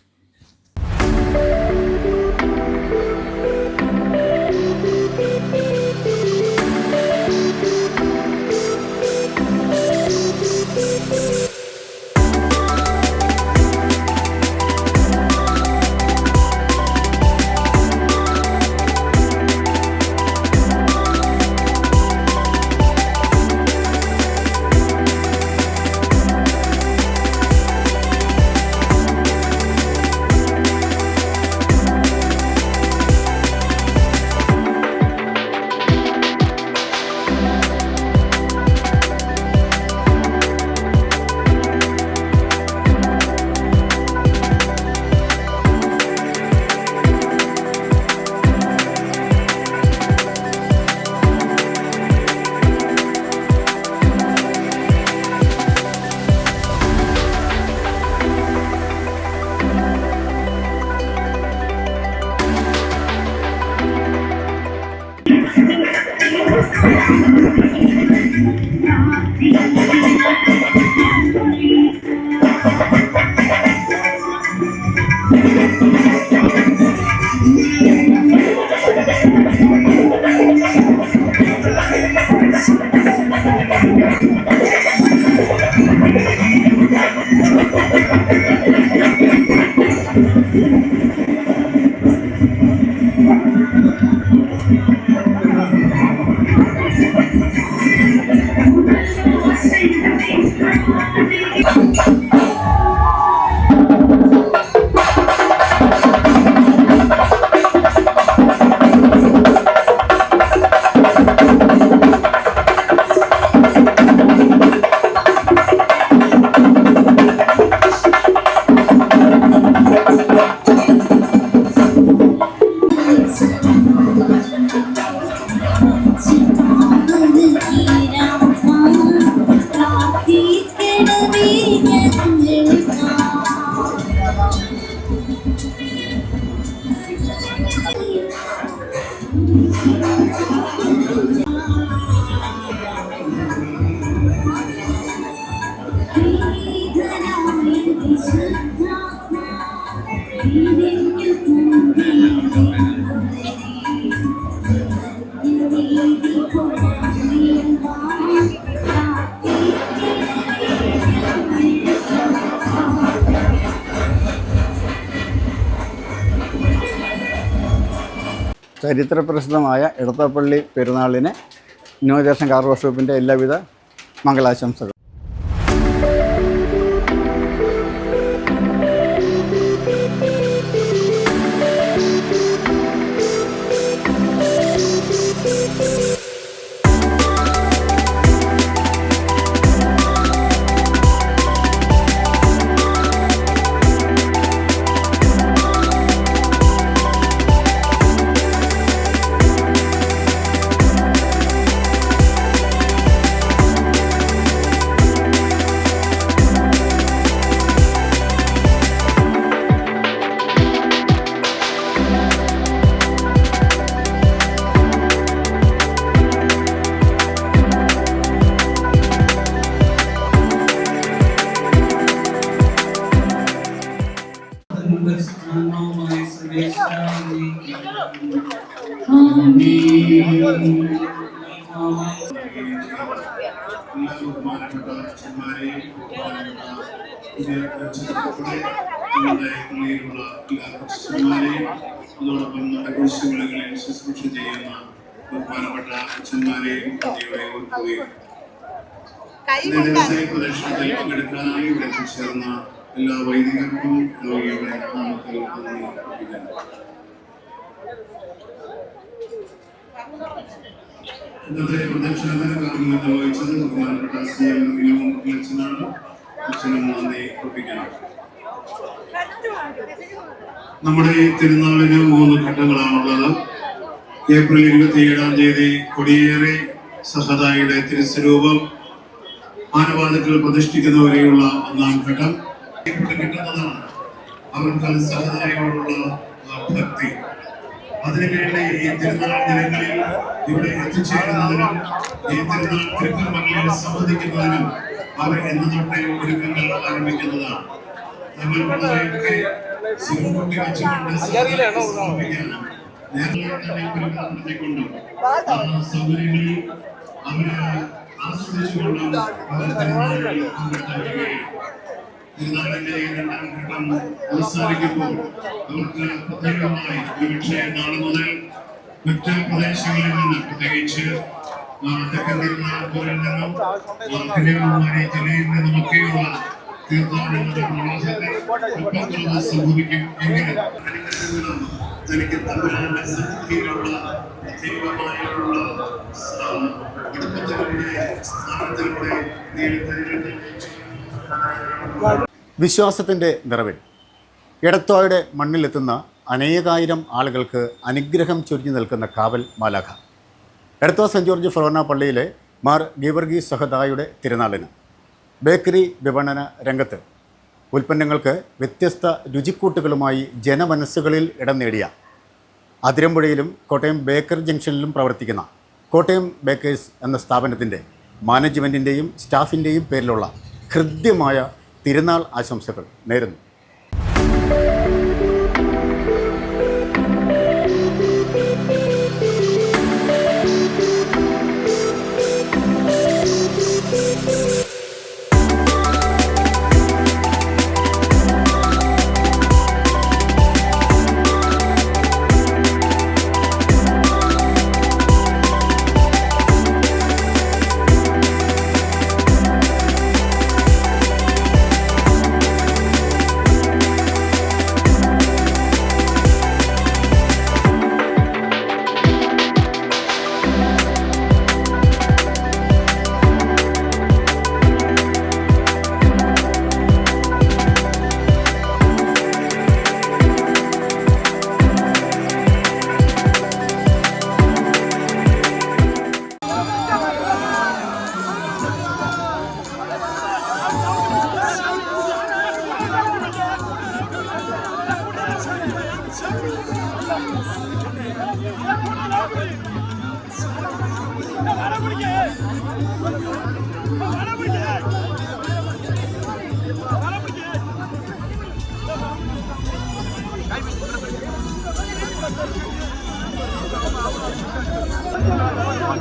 Thank you. ചരിത്രപ്രസിദ്ധമായ എടത്വപ്പള്ളി പെരുന്നാളിന് ന്യൂ ജേഴ്സൺ കാർ വർക്ക്ഷോപ്പിൻ്റെ എല്ലാവിധ മംഗളാശംസകൾ. അതോടൊപ്പം കുരിശുകളിൽ ശുശ്രൂഷ ചെയ്യുന്ന ബഹുമാനപ്പെട്ട അച്ഛന്മാരെയും പ്രദർശനത്തിൽ പങ്കെടുക്കാനായി ഇവിടെ ചേർന്ന എല്ലാ വൈദികർക്കും രോഗിയുടെ നാമത്തിൽ നന്ദി അർപ്പിക്കുന്നു. ഇന്നത്തെ പ്രദക്ഷിണത്തിന് കാർമ്മികത്വം വഹിച്ചത് ബഹുമാനപ്പെട്ട അച്ഛനാണ്. അച്ഛനും നന്ദി അർപ്പിക്കണം. നമ്മുടെ ഈ തിരുനാളിന് 3 ഘട്ടങ്ങളാണുള്ളത്. ഏപ്രിൽ 27-ാം തീയതി കൊടിയേറി സഹദായുടെ തിരുസ്വരൂപം മാനവാദത്തിൽ പ്രതിഷ്ഠിക്കുന്നവരെയുള്ള 1-ാം ഘട്ടം കിട്ടുന്നതാണ്. അവർക്ക് സഹദായോടുള്ള ഭക്തി. അതിനുവേണ്ടി ഈ തിരുനാൾ ദിനങ്ങളിൽ ഇവിടെ എത്തിച്ചേരുന്നതിനും ഈ തിരുനാൾ തിരുക്കർമ്മങ്ങളിൽ സംബന്ധിക്കുന്നതിനും അവർ എന്ന് തൊട്ടേ ഒരുക്കങ്ങൾ ആരംഭിക്കുന്നതാണ്. നമ്മൾ പിള്ളേരൊക്കെ സിറുകുട്ടി വെച്ചുകൊണ്ട് നടത്തിക്കൊണ്ടും സൗകര്യങ്ങളിൽ അവര് ആസ്വദിച്ചുകൊണ്ടും അവർ തിരുനാളിൽ പങ്കെടുത്തുവരികയും തിരുനാളിന്റെ ഈ 2-ാം ഘട്ടം അവസാനിക്കുമ്പോൾ അവർക്ക് പ്രത്യേകമായി ഒരുപക്ഷെ നാളെ മുതൽ മറ്റ് പ്രദേശങ്ങളിൽ നിന്ന്, പ്രത്യേകിച്ച് തെക്കൻ തിരുനാൾക്കൂരിൽ നിന്നും കന്യാകുമാരി ജില്ലയിൽ നിന്നുമൊക്കെയുള്ള തീർത്ഥാടനങ്ങളുടെ പ്രവാഹത്തിൽ സംഭവിക്കും. എങ്കിലും തനിക്ക് തമ്മിലുള്ള സന്നിധിയിലുള്ള ദൈവമായുള്ള അടുപ്പത്തിലൂടെ സ്ഥാനത്തിലൂടെ വിശ്വാസത്തിൻ്റെ നിറവിൽ എടത്വായുടെ മണ്ണിലെത്തുന്ന അനേകായിരം ആളുകൾക്ക് അനുഗ്രഹം ചൊരിഞ്ഞു നിൽക്കുന്ന കാവൽ മാലാഖ. എടത്വ സെൻറ് ജോർജ് ഫൊറോന പള്ളിയിലെ മാർ ഗീവർഗീസ് സഹദായുടെ തിരുനാളിന് ബേക്കറി വിപണന രംഗത്ത് ഉൽപ്പന്നങ്ങൾക്ക് വ്യത്യസ്ത രുചിക്കൂട്ടുകളുമായി ജനമനസ്സുകളിൽ ഇടം നേടിയ അതിരമ്പുഴയിലും കോട്ടയം ബേക്കർ ജംഗ്ഷനിലും പ്രവർത്തിക്കുന്ന കോട്ടയം ബേക്കേഴ്സ് എന്ന സ്ഥാപനത്തിൻ്റെ മാനേജ്മെൻറ്റിൻ്റെയും സ്റ്റാഫിൻ്റെയും പേരിലുള്ള ഹൃദ്യമായ തിരുനാൾ ആശംസകൾ നേരുന്നു. Thank you.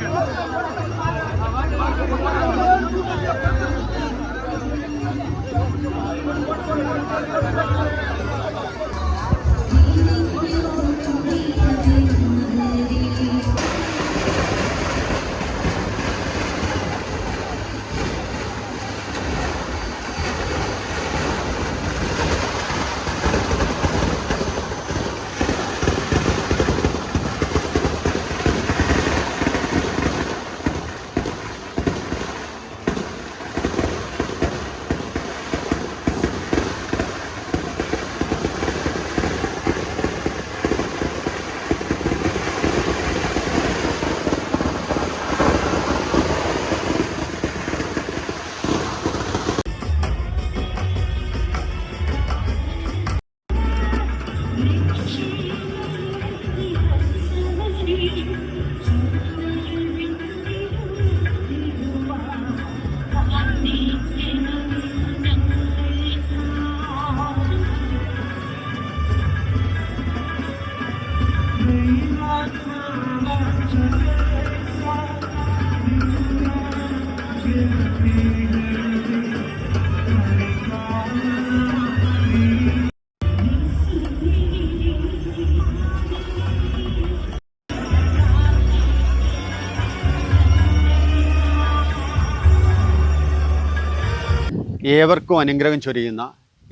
ഏവർക്കും അനുഗ്രഹം ചൊരിയുന്ന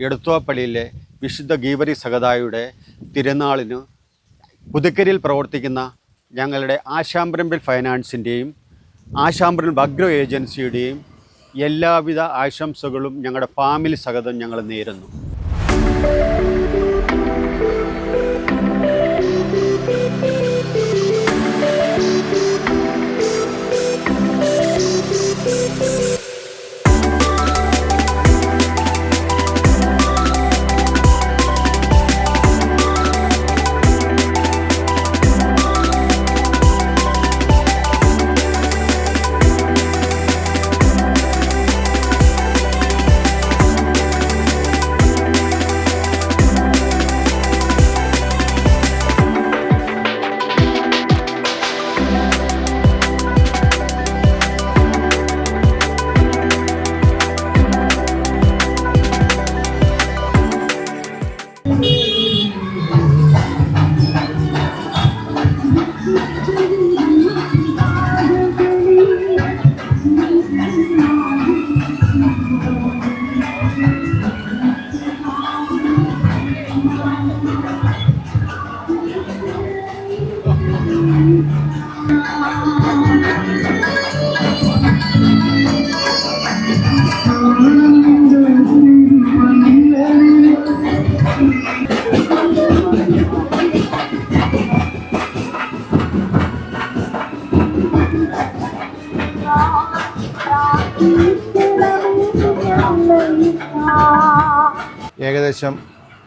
എടത്വാപ്പള്ളിയിലെ വിശുദ്ധ ഗീവറി സഹദായുടെ തിരുനാളിന് പുതുക്കരിയിൽ പ്രവർത്തിക്കുന്ന ഞങ്ങളുടെ ആശാമ്പരമ്പിൽ ഫൈനാൻസിൻ്റെയും ആശാമ്പരമ്പിൽ അഗ്രോ ഏജൻസിയുടെയും എല്ലാവിധ ആശംസകളും ഞങ്ങളുടെ ഫാമിലി സഹിതം ഞങ്ങൾ നേരുന്നു. ഏകദേശം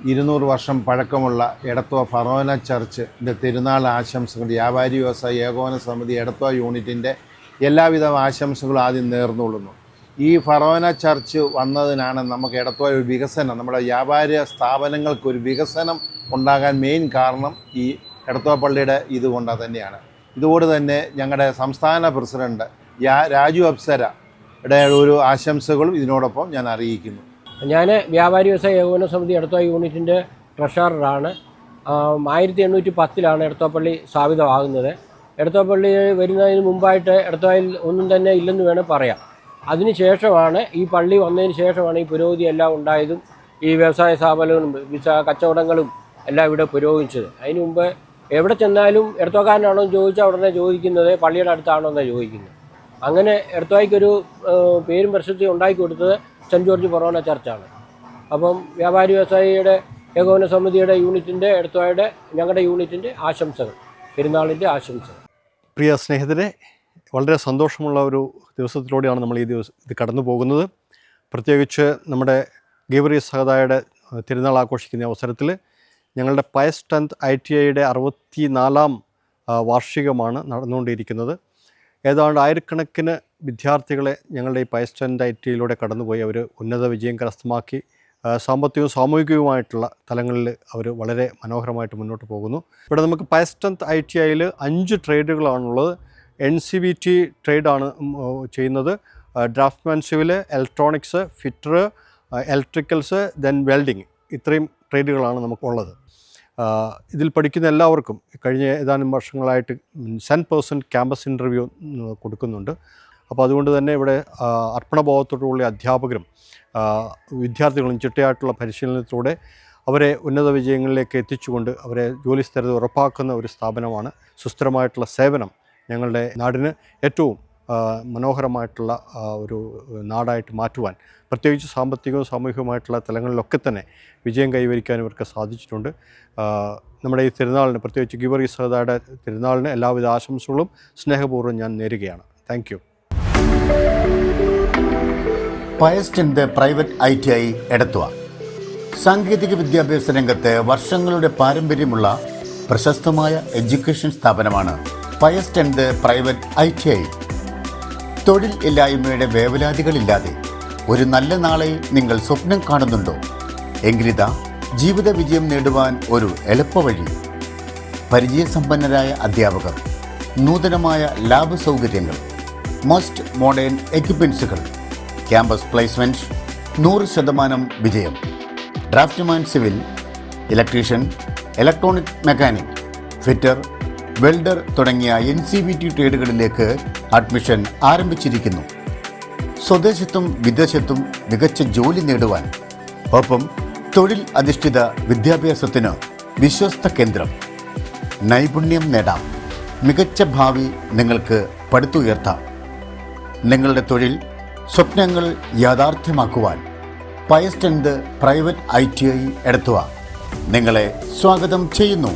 200 വർഷം പഴക്കമുള്ള എടത്വ ഫറോന ചർച്ചിൻ്റെ തിരുനാൾ ആശംസകൾ വ്യാപാരി വ്യവസായ ഏകോപന സമിതി എടത്വ യൂണിറ്റിൻ്റെ എല്ലാവിധ ആശംസകളും ആദ്യം നേർന്നുകൊള്ളുന്നു. ഈ ഫറോന ചർച്ച് വന്നതിനാണ് നമുക്ക് എടത്വ ഒരു വികസനം, നമ്മുടെ വ്യാപാര സ്ഥാപനങ്ങൾക്കൊരു വികസനം ഉണ്ടാകാൻ മെയിൻ കാരണം ഈ എടത്വ പള്ളിയുടെ ഇതുകൊണ്ട് തന്നെയാണ്. ഇതുകൊണ്ട് തന്നെ ഞങ്ങളുടെ സംസ്ഥാന പ്രസിഡന്റ് രാജു അപ്സരയുടെ ഒരു ആശംസകളും ഇതിനോടൊപ്പം ഞാൻ അറിയിക്കുന്നു. ഞാൻ വ്യാപാരി വ്യവസായ ഏകോപന സമിതി എടത്വ യൂണിറ്റിൻ്റെ ട്രഷററാണ്. 1810 എടത്വപ്പള്ളി സ്ഥാപിതമാകുന്നത്. എടത്വപ്പള്ളി വരുന്നതിന് മുമ്പായിട്ട് എടത്വയിൽ ഒന്നും തന്നെ ഇല്ലെന്ന് വേണം പറയാം. അതിന് ശേഷമാണ് ഈ പള്ളി വന്നതിന് ശേഷമാണ് ഈ പുരോഗതി എല്ലാം ഉണ്ടായതും ഈ വ്യവസായ സ്ഥാപനങ്ങളും കച്ചവടങ്ങളും എല്ലാം ഇവിടെ പുരോഗമിച്ചത്. അതിന് മുമ്പ് എവിടെ ചെന്നാലും എടത്വക്കാരനാണോ എന്ന് ചോദിച്ചാൽ ഉടനെ ചോദിക്കുന്നത് പള്ളിയുടെ അടുത്താണോ എന്നാണ് ചോദിക്കുന്നത്. അങ്ങനെ എടത്വയ്ക്കൊരു പേരും പ്രശസ്തി ഉണ്ടാക്കി കൊടുത്തത് സെൻറ്റ് ജോർജ് ഫൊറോന ചർച്ചാണ്. അപ്പം വ്യാപാരി വ്യവസായിയുടെ ഏകോപന സമിതിയുടെ യൂണിറ്റിൻ്റെ എടത്വയുടെ ഞങ്ങളുടെ യൂണിറ്റിൻ്റെ ആശംസകൾ, പെരുന്നാളിൻ്റെ ആശംസകൾ. പ്രിയ സ്നേഹിതരെ, വളരെ സന്തോഷമുള്ള ഒരു ദിവസത്തിലൂടെയാണ് നമ്മൾ ഇത് കടന്നു പോകുന്നത്. പ്രത്യേകിച്ച് നമ്മുടെ ഗീവറി സഹദായുടെ തിരുനാൾ ആഘോഷിക്കുന്ന അവസരത്തിൽ ഞങ്ങളുടെ പയസ് 10th ITIയുടെ 64ാം വാർഷികമാണ് നടന്നുകൊണ്ടിരിക്കുന്നത്. ഏതാണ്ട് ആയിരക്കണക്കിന് വിദ്യാർത്ഥികളെ ഞങ്ങളുടെ ഈ പയസ് 10th ITIയിലൂടെ കടന്നുപോയി അവർ ഉന്നത വിജയം കരസ്ഥമാക്കി സാമ്പത്തികവും സാമൂഹികവുമായിട്ടുള്ള തലങ്ങളിൽ അവർ വളരെ മനോഹരമായിട്ട് മുന്നോട്ട് പോകുന്നു. ഇവിടെ നമുക്ക് പയസ് 10th ITIയിൽ 5 ട്രേഡുകളാണുള്ളത്. NCVT ട്രേഡാണ് ചെയ്യുന്നത്. ഡ്രാഫ്റ്റ്മാൻഷിപ്പിൽ electronics, fitter, electricals, then welding, ഇത്രയും ട്രേഡുകളാണ് നമുക്കുള്ളത്. ഇതിൽ പഠിക്കുന്ന എല്ലാവർക്കും കഴിഞ്ഞ ഏതാനും വർഷങ്ങളായിട്ട് 100% ക്യാമ്പസ് ഇൻ്റർവ്യൂ കൊടുക്കുന്നുണ്ട്. അപ്പോൾ അതുകൊണ്ട് തന്നെ ഇവിടെ അർപ്പണബോധത്തോടുള്ള അധ്യാപകരും വിദ്യാർത്ഥികളും ചിട്ടയായിട്ടുള്ള പരിശീലനത്തിലൂടെ അവരെ ഉന്നത വിജയങ്ങളിലേക്ക് എത്തിച്ചുകൊണ്ട് അവരെ ജോലി സ്ഥിരത ഉറപ്പാക്കുന്ന ഒരു സ്ഥാപനമാണ്. സുസ്ഥിരമായിട്ടുള്ള സേവനം ഞങ്ങളുടെ നാടിന് ഏറ്റവും മനോഹരമായിട്ടുള്ള ഒരു നാടായിട്ട് മാറ്റുവാൻ, പ്രത്യേകിച്ച് സാമ്പത്തികവും സാമൂഹികവുമായിട്ടുള്ള തലങ്ങളിലൊക്കെ തന്നെ വിജയം കൈവരിക്കാൻ ഇവർക്ക് സാധിച്ചിട്ടുണ്ട്. നമ്മുടെ ഈ തിരുനാളിന്, പ്രത്യേകിച്ച് ഗീവർഗീസ് സഹോദരയുടെ തിരുനാളിന് എല്ലാവിധ ആശംസകളും സ്നേഹപൂർവ്വം ഞാൻ നേരുകയാണ്. Thank you. പയസ്റ്റ് പ്രൈവറ്റ് ITI എടത്വ സാങ്കേതിക വിദ്യാഭ്യാസ രംഗത്ത് വർഷങ്ങളുടെ പാരമ്പര്യമുള്ള പ്രശസ്തമായ എഡ്യൂക്കേഷൻ സ്ഥാപനമാണ് പയസ്റ്റ് പ്രൈവറ്റ് ITI. തൊഴിൽ ഇല്ലായ്മയുടെ വേവലാതികളില്ലാതെ ഒരു നല്ല നാളെ നിങ്ങൾ സ്വപ്നം കാണുന്നുണ്ടോ? എങ്കിലിതാ ജീവിത വിജയം നേടുവാൻ ഒരു എളുപ്പവഴി. പരിചയസമ്പന്നരായ അധ്യാപകർ, നൂതനമായ ലാബ് സൗകര്യങ്ങൾ, മോസ്റ്റ് മോഡേൺ എക്യുപ്മെൻസുകൾ, ക്യാമ്പസ് പ്ലേസ്മെൻറ്റ്, 100% വിജയം. Draughtsman civil, electrician, electronic mechanic, fitter, welder തുടങ്ങിയ NCVT ട്രേഡുകളിലേക്ക് അഡ്മിഷൻ ആരംഭിച്ചിരിക്കുന്നു. സ്വദേശത്തും വിദേശത്തും മികച്ച ജോലി നേടുവാൻ, ഒപ്പം തൊഴിൽ അധിഷ്ഠിത വിദ്യാഭ്യാസത്തിന് വിശ്വസ്ത കേന്ദ്രം. നൈപുണ്യം നേടാം, മികച്ച ഭാവി നിങ്ങൾക്ക് പടുത്തുയർത്താം. നിങ്ങളുടെ തൊഴിൽ സ്വപ്നങ്ങൾ യാഥാർത്ഥ്യമാക്കുവാൻ പയസ്റ്റ് പ്രൈവറ്റ് ITI എടത്വ നിങ്ങളെ സ്വാഗതം ചെയ്യുന്നു.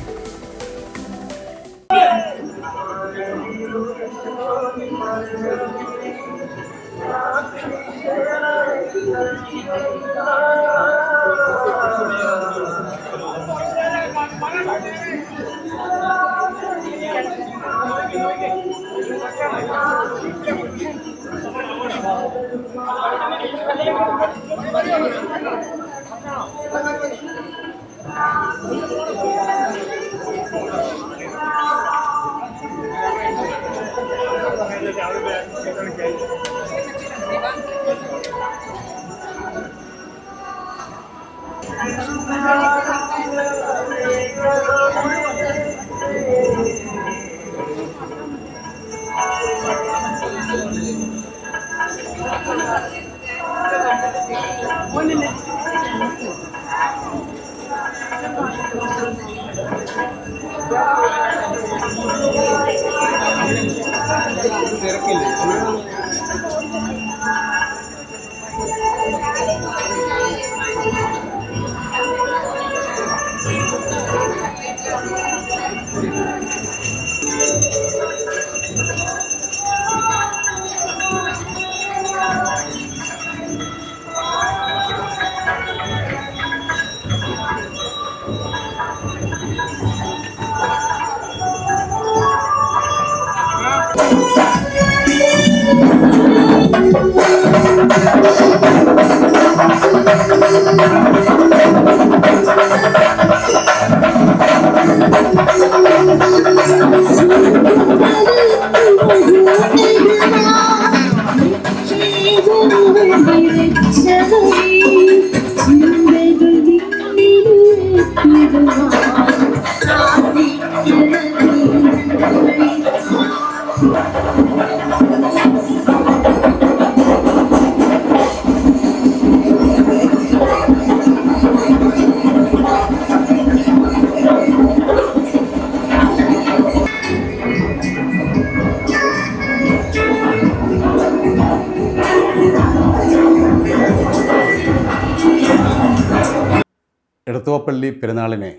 എടത്വപ്പള്ളി പെരുന്നാളിനെ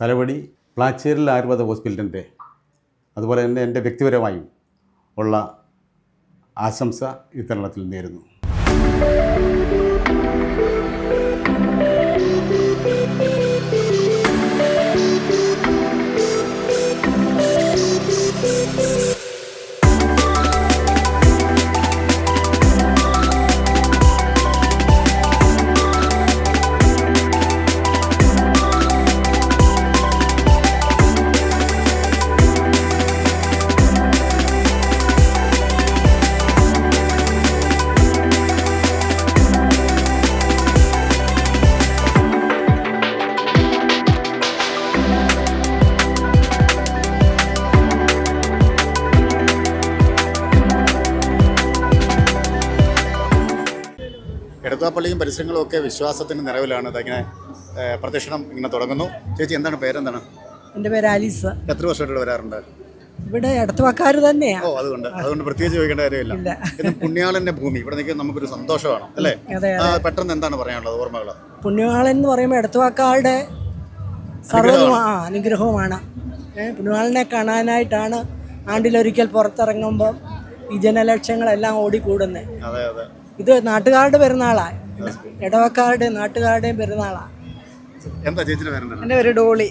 തലവടി പ്ലാച്ചേരിൽ ആയുർവേദ ഹോസ്പിറ്റലിൻ്റെ, അതുപോലെ തന്നെ എൻ്റെ വ്യക്തിപരമായും ഉള്ള ആശംസ ഈ തരുണത്തിൽ നേരുന്നു. എടത്വ പള്ളിയും പരിസരങ്ങളും ഒക്കെ വിശ്വാസത്തിൻ്റെ നിറവിലാണ് ഇതങ്ങനെ പ്രദക്ഷിണം ഇങ്ങനെ തുടങ്ങുന്നു. ചേച്ചി എന്താണ് പേരെന്താണ്? എൻ്റെ പേര് ആലീസ്. എത്ര വർഷമായിട്ട് വരാറുണ്ട്? ഇവിടെ എടത്വക്കാർ തന്നെയാണ്. അതുകൊണ്ട് പ്രത്യേകിച്ച് ചോദിക്കേണ്ട കാര്യമില്ല. പുണ്യാളന്റെ ഭൂമി ഇവിടെ നിൽക്കുന്ന നമുക്കൊരു സന്തോഷമാണ് അല്ലേ? പെട്ടെന്ന് എന്താണ് പറയാനുള്ളത് ഓർമ്മകൾ? പുണ്യാളൻ എന്ന് പറയുമ്പോൾ എടത്വക്കാരുടെ അനുഗ്രഹവുമാണ്. പുണ്യാളനെ കാണാനായിട്ടാണ് ആണ്ടിലൊരിക്കൽ പുറത്തിറങ്ങുമ്പോൾ ഈ ജനലക്ഷങ്ങളെല്ലാം ഓടിക്കൂടുന്നത്. ഇത് നാട്ടുകാരുടെ പെരുന്നാളാണ്, ഇടവക്കാരുടെ നാട്ടുകാരുടെയും പെരുന്നാളാണ്. എന്താ ചേച്ചിയുടെ പേരെന്താണ്? എൻ്റെ പേര് ഡോളി.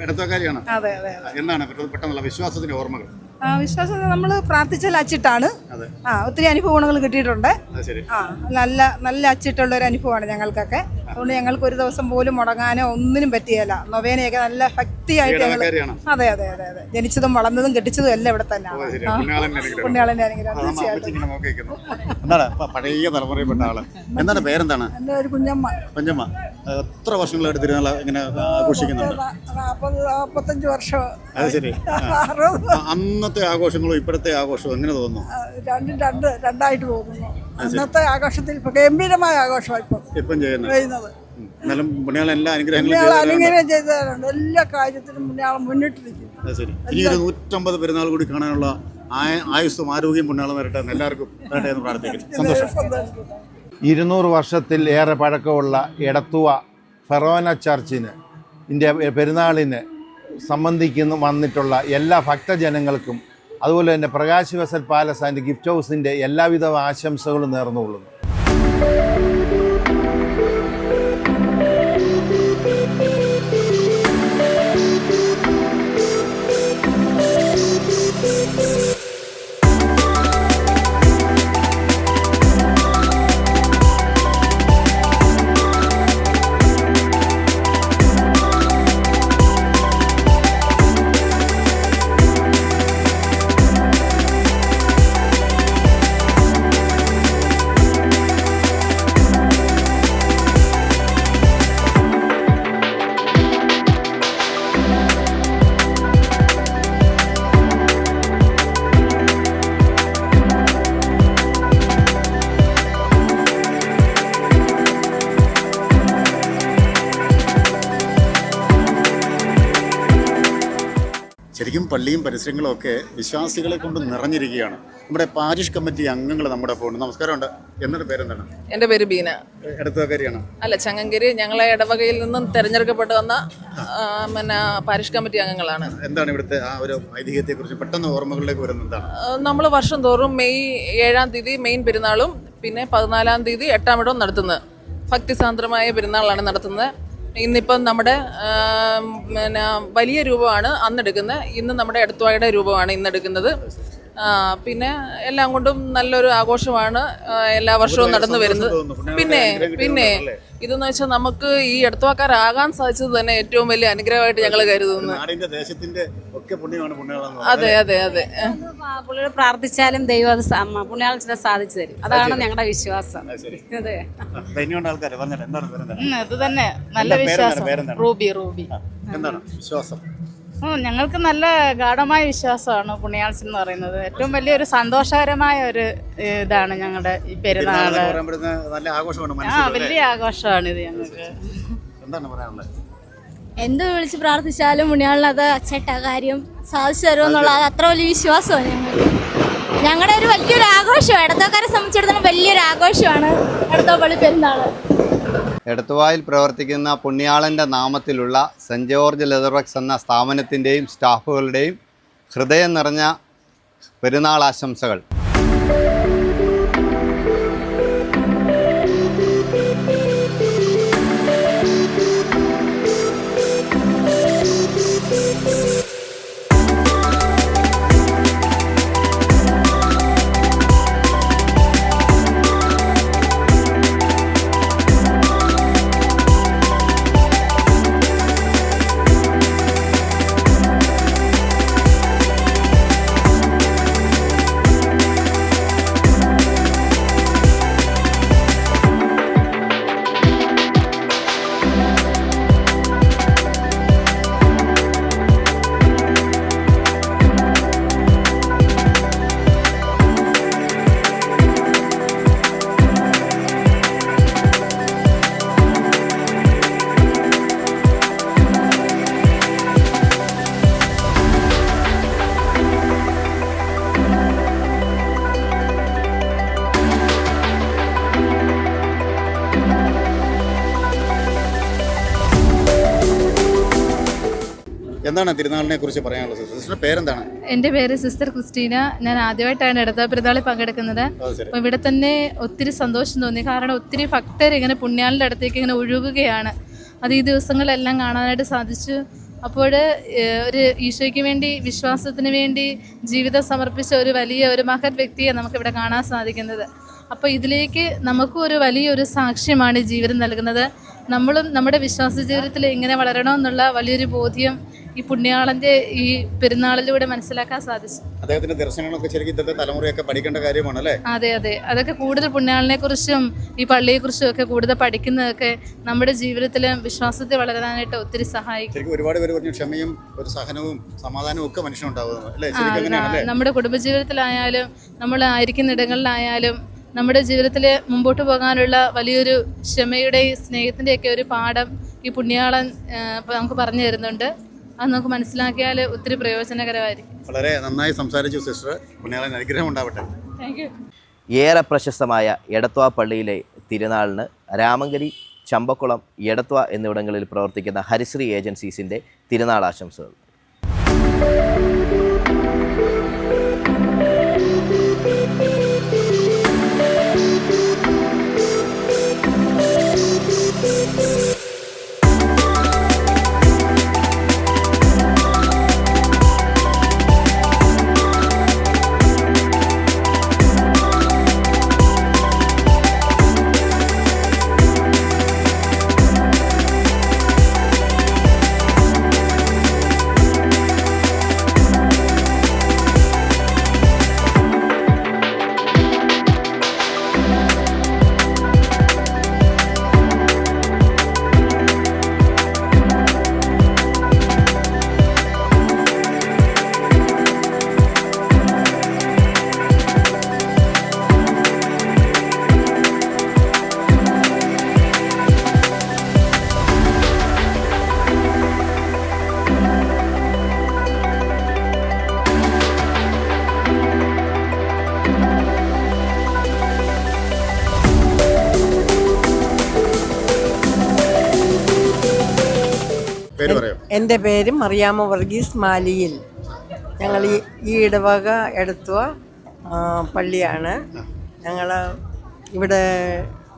ഇടത്വക്കാരിയാണ്. അതെ അതെ. എന്താണ് പെട്ടെന്നുള്ള വിശ്വാസത്തിന്റെ ഓർമ്മകൾ? വിശ്വാസം നമ്മൾ പ്രാർത്ഥിച്ചാൽ അച്ചിട്ടാണ്. ഒത്തിരി അനുഭവങ്ങൾ കിട്ടിയിട്ടുണ്ട്. നല്ല അച്ചിട്ടുള്ള ഒരു അനുഭവമാണ് ഞങ്ങൾക്കൊക്കെ. അതുകൊണ്ട് ഞങ്ങൾക്ക് ഒരു ദിവസം പോലും മുടങ്ങാനോ ഒന്നിനും പറ്റിയല്ല. നൊവേനയൊക്കെ നല്ല ഭക്തിയായിട്ട് ഞങ്ങൾ അതെ അതെ അതെ അതെ ജനിച്ചതും വളർന്നതും കെട്ടിച്ചതും എല്ലാം ഇവിടെ തന്നെയാണ്. പുണ്യാളന്റെ അനുഗ്രഹം തീർച്ചയായിട്ടും. പഴയ തലമുറയിൽപ്പെട്ട ആള്. എന്താണ് പേരെന്താണ്? എൻ്റെ ഒരു കുഞ്ഞമ്മ. കുഞ്ഞമ്മ എത്ര വർഷങ്ങളായിട്ട് തിരുനാൾ ഇങ്ങനെ ആഘോഷിക്കുന്നുണ്ട്? 45 വർഷം. അത് ശരി. അന്നത്തെ ആഘോഷങ്ങളും ഇപ്പോഴത്തെ ആഘോഷവും എങ്ങനെ തോന്നുന്നു? രണ്ടായിട്ട് പോകുന്നു. അന്നത്തെ ആഘോഷത്തിൽ ഇപ്പൊ ഗംഭീരമായ ആഘോഷമാണ് ഇപ്പം ചെയ്യുന്നത്. അനുഗ്രഹം ചെയ്തതാണ്. എല്ലാ കാര്യത്തിലും പുണ്യാളം മുന്നിട്ടിരിക്കും. ഇനി ഒരു 150 പെരുന്നാൾ കൂടി കാണാനുള്ള ആയുസ്സും ആരോഗ്യം പുണ്യാളം വരട്ടെ എന്ന് എല്ലാവർക്കും വരട്ടെ എന്ന് പ്രാർത്ഥിക്കുന്നു. സന്തോഷം. 200 വർഷത്തിൽ ഏറെ പഴക്കമുള്ള എടത്തുവ ഫെറോന ചർച്ചിന് പെരുന്നാളിന് വന്നിട്ടുള്ള എല്ലാ ഭക്തജനങ്ങൾക്കും അതുപോലെ തന്നെ Prakash vessel palace and gift ഹൗസിൻ്റെ എല്ലാവിധ ആശംസകളും നേർന്നുകൊള്ളുന്നു. ശരിക്കും പള്ളിയും പരിസരങ്ങളും ഒക്കെ വിശ്വാസികളെ കൊണ്ട് നിറഞ്ഞിരിക്കുകയാണ്. നമ്മുടെ പാരിഷ് കമ്മിറ്റി അംഗങ്ങൾ നമ്മുടെ ഒപ്പം ഉണ്ട്. നമസ്കാരമുണ്ട്. എന്നിട്ട് പേരെന്താണ്? എൻ്റെ പേര് ബീന. എടത്വക്കാരിയാണ്? അല്ല, ചങ്ങങ്കേരി. ഞങ്ങളെ ഇടവകയിൽ നിന്നും തെരഞ്ഞെടുക്കപ്പെട്ട് വന്ന പാരിഷ് കമ്മിറ്റി അംഗങ്ങളാണ്. എന്താണ് ഇവിടുത്തെ ആ ഒരു ഐതിഹ്യത്തെ കുറിച്ച് പെട്ടെന്ന് ഓർമ്മകളിലേക്ക് വരുന്നത് എന്താണ്? നമ്മൾ വർഷം തോറും മെയ് 7-ാം തീയതി മെയിൻ പെരുന്നാളും പിന്നെ 14-ാം തീയതി 8-ാം ഇടവും നടത്തുന്നത്. ഭക്തിസാന്ദ്രമായ പെരുന്നാളാണ് നടത്തുന്നത്. ഇന്നിപ്പം നമ്മുടെ വലിയ രൂപമാണ് അന്നെടുക്കുന്നത്. ഇന്ന് നമ്മുടെ എടത്വായുടെ രൂപമാണ് ഇന്നെടുക്കുന്നത്. പിന്നെ എല്ലാം കൊണ്ടും നല്ലൊരു ആഘോഷമാണ് എല്ലാ വർഷവും നടന്നു വരുന്നത്. പിന്നെ ഇതെന്ന് വെച്ചാൽ നമുക്ക് ഈ എടത്വാക്കാരാകാൻ സാധിച്ചത് തന്നെ ഏറ്റവും വലിയ അനുഗ്രഹമായിട്ട് ഞങ്ങൾ കരുതുന്നു. അതെ അതെ അതെ. പുള്ളിയോട് പ്രാർത്ഥിച്ചാലും ദൈവം അത് പുണ്യാളത്തിനെ സാധിച്ചു തരും. അതാണ് ഞങ്ങളുടെ വിശ്വാസം. അതെ, ഇത് തന്നെ നല്ല വിശ്വാസം. റൂബി. എന്താണ് വിശ്വാസം? ഞങ്ങൾക്ക് നല്ല ഗാഢമായ വിശ്വാസമാണ് പുണ്യാളച്ചൻ എന്ന് പറയുന്നത്. ഏറ്റവും വലിയൊരു സന്തോഷകരമായ ഒരു ഇതാണ് ഞങ്ങളുടെ ഈ പെരുന്നാള്. വലിയ ആഘോഷമാണ് ഇത് ഞങ്ങൾക്ക്. എന്ത് വിളിച്ച് പ്രാർത്ഥിച്ചാലും പുണ്യാളിനത് അച്ചട്ട കാര്യം സാധിച്ചു തരുമെന്നുള്ളത് അത്ര വലിയ വിശ്വാസമാണ് ഞങ്ങളുടെ ഒരു വലിയൊരു ആഘോഷമാണ്. എടത്വക്കാരെ സംബന്ധിച്ചിടത്തോളം വലിയൊരു ആഘോഷമാണ് എടത്വ പള്ളി പെരുന്നാൾ. എടത്വായിൽ പ്രവർത്തിക്കുന്ന പുണ്യാളൻ്റെ നാമത്തിലുള്ള സെൻറ്റ് ജോർജ് ലെതർ വർക്ക്സ് എന്ന സ്ഥാപനത്തിൻ്റെയും സ്റ്റാഫുകളുടെയും ഹൃദയം നിറഞ്ഞ പെരുന്നാൾ ആശംസകൾ. എന്താണ് തിരുനാളിനെ കുറിച്ച് പറയാനുള്ളത്? സിസ്റ്ററുടെ പേരെന്താണ്? എൻ്റെ പേര് സിസ്റ്റർ ക്രിസ്റ്റീന. ഞാൻ ആദ്യമായിട്ടാണ് ഇടത്വ പെരുന്നാളിൽ പങ്കെടുക്കുന്നത്. അപ്പോൾ ഇവിടെ തന്നെ ഒത്തിരി സന്തോഷം തോന്നി. കാരണം ഒത്തിരി ഭക്തർ ഇങ്ങനെ പുണ്യാളിൻ്റെ അടുത്തേക്ക് ഇങ്ങനെ ഒഴുകുകയാണ്. അത് ഈ ദിവസങ്ങളെല്ലാം കാണാനായിട്ട് സാധിച്ചു. അപ്പോൾ ഒരു ഈശോയ്ക്ക് വേണ്ടി, വിശ്വാസത്തിന് വേണ്ടി ജീവിതം സമർപ്പിച്ച ഒരു വലിയ മഹത് വ്യക്തിയെ നമുക്കിവിടെ കാണാൻ സാധിക്കുന്നത്. അപ്പോൾ ഇതിലേക്ക് നമുക്കും ഒരു വലിയൊരു സാക്ഷ്യമാണ് ഈ ജീവിതം നൽകുന്നത്. നമ്മളും നമ്മുടെ വിശ്വാസ ജീവിതത്തിൽ ഇങ്ങനെ വളരണമെന്നുള്ള വലിയൊരു ബോധ്യം ഈ പുണ്യാളൻ്റെ ഈ പെരുന്നാളിലൂടെ മനസ്സിലാക്കാൻ സാധിച്ചു. അദ്ദേഹത്തിന്റെ ദർശനങ്ങളൊക്കെ ശരിക്കും ഇന്നത്തെ തലമുറയൊക്കെ പഠിക്കേണ്ട കാര്യമാണ് അല്ലേ? അതെ, അതൊക്കെ കൂടുതൽ പുണ്യാളിനെ കുറിച്ചും ഈ പള്ളിയെക്കുറിച്ചും ഒക്കെ കൂടുതൽ പഠിക്കുന്നതൊക്കെ നമ്മുടെ ജീവിതത്തിലും വിശ്വാസത്തിൽ വളരാനായിട്ട് ഒത്തിരി സഹായിക്കും. ശരിക്കും ഒരുപാട് പേര് പറഞ്ഞു ക്ഷമയും ഒരു സഹനവും സമാധാനവും ഒക്കെ മനുഷ്യനുണ്ടാവുന്നത് അല്ലേ? ശരിക്കും അങ്ങനെയാണല്ലേ? നമ്മുടെ കുടുംബജീവിതത്തിലായാലും നമ്മൾ ആയിരിക്കുന്ന ഇടങ്ങളിലായാലും നമ്മുടെ ജീവിതത്തിൽ മുമ്പോട്ട് പോകാനുള്ള വലിയൊരു ക്ഷമയുടെയും സ്നേഹത്തിൻ്റെയൊക്കെ ഒരു പാഠം ഈ പുണ്യാളൻ നമുക്ക് പറഞ്ഞു തരുന്നുണ്ട്. അത് നമുക്ക് മനസ്സിലാക്കിയാൽ ഒത്തിരി പ്രയോജനകരമായിരിക്കും. വളരെ നന്നായി സംസാരിച്ചു സിസ്റ്റർ. പുണ്യാളൻ അനുഗ്രഹം ഉണ്ടാവട്ടെ. Thank you. ഏറെ പ്രശസ്തമായ എടത്വ പള്ളിയിലെ തിരുനാളിന് രാമങ്കരി, ചമ്പക്കുളം, എടത്വ എന്നിവിടങ്ങളിൽ പ്രവർത്തിക്കുന്ന ഹരിശ്രീ ഏജൻസീസിൻ്റെ തിരുനാൾ ആശംസകൾ. എൻ്റെ പേര് മറിയാമ്മ വർഗീസ് മാലിയിൽ. ഞങ്ങൾ ഈ ഇടവക എടത്വ പള്ളിയാണ്. ഞങ്ങൾ ഇവിടെ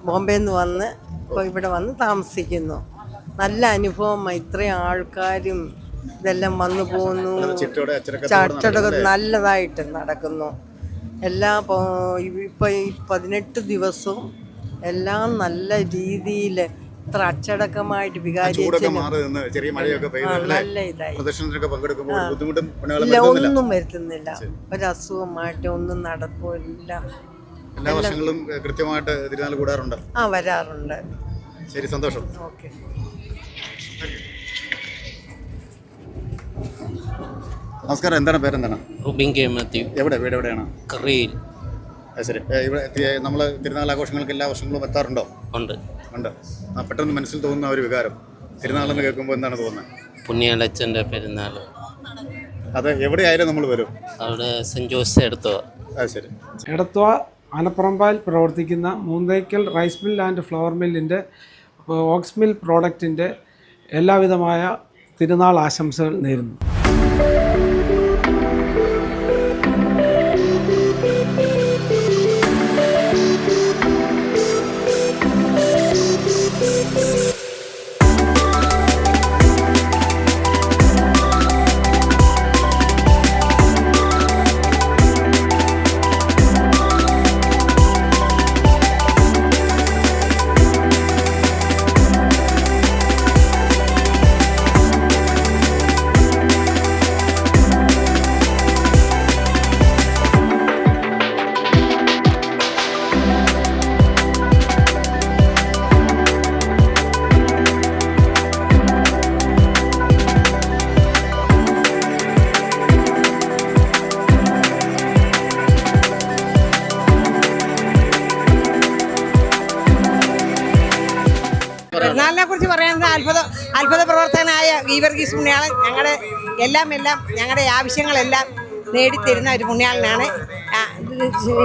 ബോംബെയിൽ നിന്ന് വന്ന് ഇപ്പോൾ ഇവിടെ വന്ന് താമസിക്കുന്നു. നല്ല അനുഭവം. ഇത്രയും ആൾക്കാരും ഇതെല്ലാം വന്നു പോകുന്നു. ചട്ടടൊക്കെ നല്ലതായിട്ട് നടക്കുന്നു. ഇപ്പോൾ ഈ 18 ദിവസവും എല്ലാം നല്ല രീതിയിൽ ഇത്ര അച്ചടക്കമായിട്ട് ഒന്നും വരുത്തുന്നില്ല. ഒരസുഖമായിട്ട് ഒന്നും നടപ്പില്ല. എല്ലാ വർഷങ്ങളും കൃത്യമായിട്ട് തിരുനാൾ കൂടാറുണ്ട്. വരാറുണ്ട്. ശരി, സന്തോഷം. ഓക്കെ. നമസ്കാരം. എന്താണ് പേരെന്താണ്? റുബിൻ കെ മാത്യു. വീട് എവിടെയാണ്? കറിയിൽ. ശരി. ഇവിടെ നമ്മൾ തിരുനാൾ ആഘോഷങ്ങൾക്ക് എല്ലാ വർഷങ്ങളും എത്താറുണ്ടോ? ഉണ്ട്. പെട്ടെന്ന് മനസ്സിൽ തോന്നുന്ന ഒരു വികാരം തിരുനാളെന്ന് കേൾക്കുമ്പോൾ എന്താണ് തോന്നുന്നത്? പുണ്യാളച്ചൻ്റെ പെരുന്നാൾ. അത് എവിടെയായാലും നമ്മൾ വരും. അവിടെ സെൻറ്റ് ജോസ് എടത്വ. ശരി. എടത്വ ആനപ്പറമ്പാൽ പ്രവർത്തിക്കുന്ന Moonthekkal rice mill and flour മില്ലിൻ്റെ ഓക്സ് മിൽ പ്രോഡക്റ്റിൻ്റെ എല്ലാവിധമായ തിരുനാൾ ആശംസകൾ നേരുന്നു. പെരുന്നാളിനെ കുറിച്ച് പറയുന്നത് അത്ഭുത പ്രവർത്തകനായ ഗീവർഗീസ് പുണ്യാളൻ ഞങ്ങളുടെ എല്ലാം ഞങ്ങളുടെ ആവശ്യങ്ങളെല്ലാം നേടിത്തരുന്ന ഒരു പുണ്യാളനാണ്.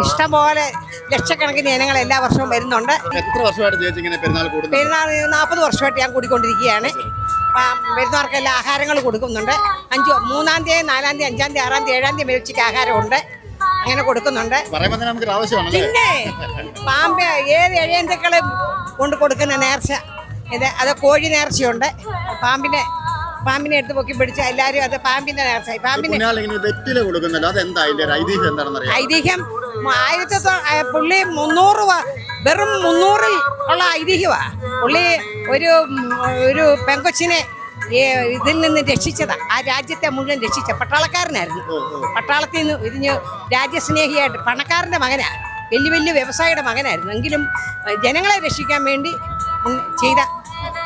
ഇഷ്ടംപോലെ ലക്ഷക്കണക്കിന് ജനങ്ങൾ എല്ലാ വർഷവും വരുന്നുണ്ട്. എത്ര വർഷമായിട്ട് ചേച്ചി ഇങ്ങനെ പെരുന്നാൾ കൂടുന്നു? പെരുന്നാൾ 40 വർഷമായിട്ട് ഞാൻ കൂടിക്കൊണ്ടിരിക്കുകയാണ്. വരുന്നവർക്കെല്ലാം ആഹാരങ്ങൾ കൊടുക്കുന്നുണ്ട്. 3-ാം തീയതി, 4-ാം തീയതി, 5-ാം തീയതി, 6-ാം തീയതി, 7-ാം തീയതി ഉച്ചയ്ക്ക് ആഹാരമുണ്ട്. അങ്ങനെ കൊടുക്കുന്നുണ്ട്. പിന്നെ പാമ്പ് ഏത് എഴയന്തുക്കളും കൊണ്ട് കൊടുക്കുന്ന നേർച്ച അത് കോഴി നേർച്ചയുണ്ട്. പാമ്പിനെ എടുത്ത് പൊക്കി പിടിച്ച എല്ലാവരും അത് പാമ്പിന്റെ നേർച്ച. ഐതിഹ്യം പുള്ളി 300 വെറും 300-ൽ ഉള്ള ഐതിഹ്യമാണ്. പുള്ളി ഒരു പെങ്കൊച്ചിനെ ഇതിൽ നിന്ന് രക്ഷിച്ചതാ. ആ രാജ്യത്തെ മുഴുവൻ രക്ഷിച്ച പട്ടാളക്കാരനായിരുന്നു. പട്ടാളത്തിൽ നിന്ന് ഇതിന് രാജ്യസ്നേഹിയായിട്ട് പണക്കാരൻ്റെ മകനാ, വലിയ വ്യവസായിയുടെ മകനായിരുന്നു. എങ്കിലും ജനങ്ങളെ രക്ഷിക്കാൻ വേണ്ടി ചെയ്ത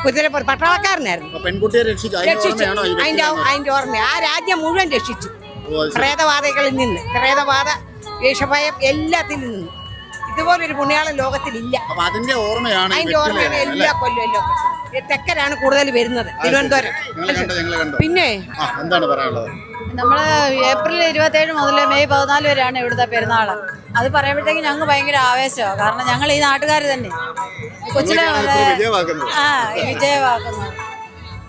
കുതിരപ്പുറം പട്ടാളക്കാരനായിരുന്നു. പെൺകുട്ടിയെ അതിന്റെ ഓർമ്മ ആ രാജ്യം മുഴുവൻ രക്ഷിച്ചു. പ്രേതബാധകളിൽ നിന്ന്, പ്രേതബാധ, വേഷഭയം എല്ലാത്തിൽ നിന്നും. ഇതുപോലൊരു പുണ്യാളൻ ലോകത്തിലില്ല. അതിന്റെ ഓർമ്മയാണ് എല്ലാ കൊല്ലം. തെക്കരാണ് കൂടുതൽ വരുന്നത്, തിരുവനന്തപുരം. പിന്നെ എന്താണ് പറയാനുള്ളത്? നമ്മൾ ഏപ്രിൽ 27 മുതൽ മെയ് 14 വരെയാണ് ഇവിടുത്തെ പെരുന്നാൾ. അത് പറയുമ്പോഴത്തേക്കും ഞങ്ങൾക്ക് ഭയങ്കര ആവേശമാണ്. കാരണം ഞങ്ങൾ ഈ നാട്ടുകാർ തന്നെ കൊച്ചിലെ വിജയമാക്കുന്നത്.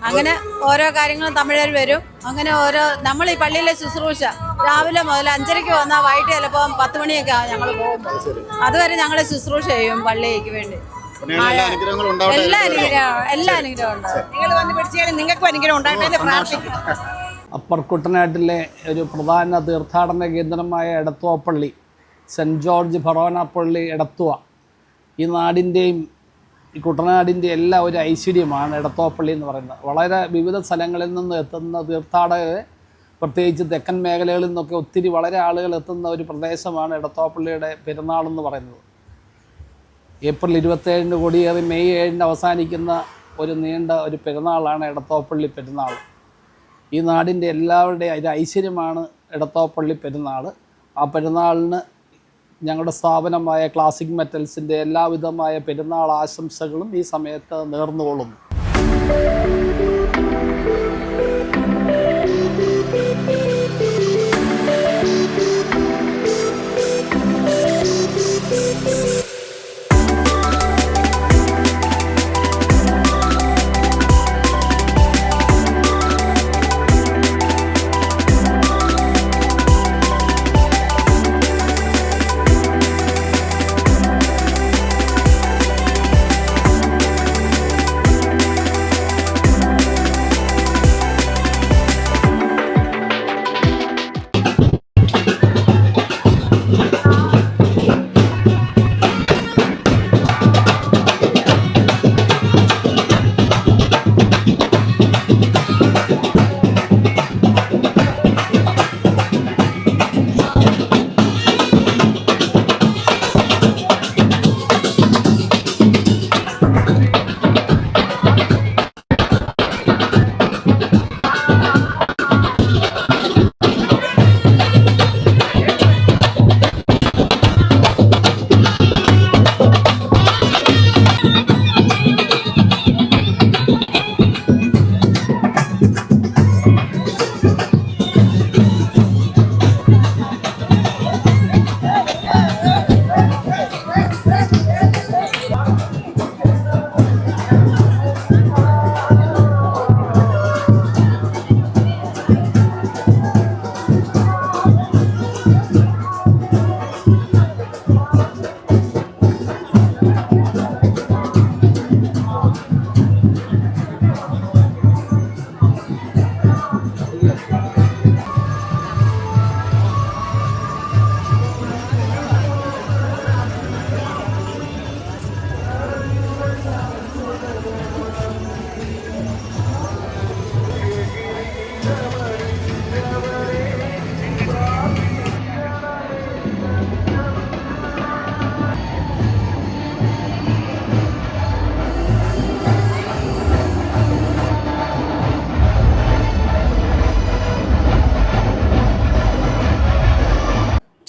അങ്ങനെ ഓരോ കാര്യങ്ങളും തമിഴർ വരും. അങ്ങനെ നമ്മൾ ഈ പള്ളിയിലെ ശുശ്രൂഷ രാവിലെ മുതൽ 5:30 വന്നാൽ വൈകിട്ട് ചിലപ്പോൾ 10 മണിയൊക്കെ ആവും ഞങ്ങൾ പോകുമ്പോൾ. അതുവരെ ഞങ്ങൾ ശുശ്രൂഷ ചെയ്യും പള്ളിക്ക് വേണ്ടി. എല്ലാ അനുഗ്രഹവും നിങ്ങൾക്ക് അനുഗ്രഹം ഉണ്ടാകട്ടെ പ്രാർത്ഥിക്കും. അപ്പർ കുട്ടനാട്ടിലെ ഒരു പ്രധാന തീർത്ഥാടന കേന്ദ്രമായ എടത്വ പള്ളി, സെൻറ്റ് ജോർജ് ഫറോന പള്ളി എടത്വ, ഈ നാടിൻ്റെയും ഈ കുട്ടനാടിൻ്റെ എല്ലാ ഒരു ഐശ്വര്യമാണ് എടത്വ പള്ളി എന്ന് പറയുന്നത്. വളരെ വിവിധ സ്ഥലങ്ങളിൽ നിന്ന് എത്തുന്ന തീർത്ഥാടകരെ, പ്രത്യേകിച്ച് തെക്കൻ മേഖലകളിൽ നിന്നൊക്കെ ഒത്തിരി വളരെ ആളുകൾ എത്തുന്ന ഒരു പ്രദേശമാണ് എടത്വ പള്ളിയുടെ പെരുന്നാളെന്ന് പറയുന്നത്. ഏപ്രിൽ 27 കൊടിയേറി മെയ് 7 അവസാനിക്കുന്ന ഒരു നീണ്ട ഒരു പെരുന്നാളാണ് എടത്വ പള്ളി പെരുന്നാൾ. ഈ നാടിൻ്റെ എല്ലാവരുടെയും ഒരു ഐശ്വര്യമാണ് എടത്വ പള്ളി പെരുന്നാൾ. ആ പെരുന്നാളിന് ഞങ്ങളുടെ സ്ഥാപനമായ ക്ലാസിക് മെറ്റൽസിൻ്റെ എല്ലാവിധമായ പെരുന്നാൾ ആശംസകളും ഈ സമയത്ത് നേർന്നുകൊള്ളുന്നു.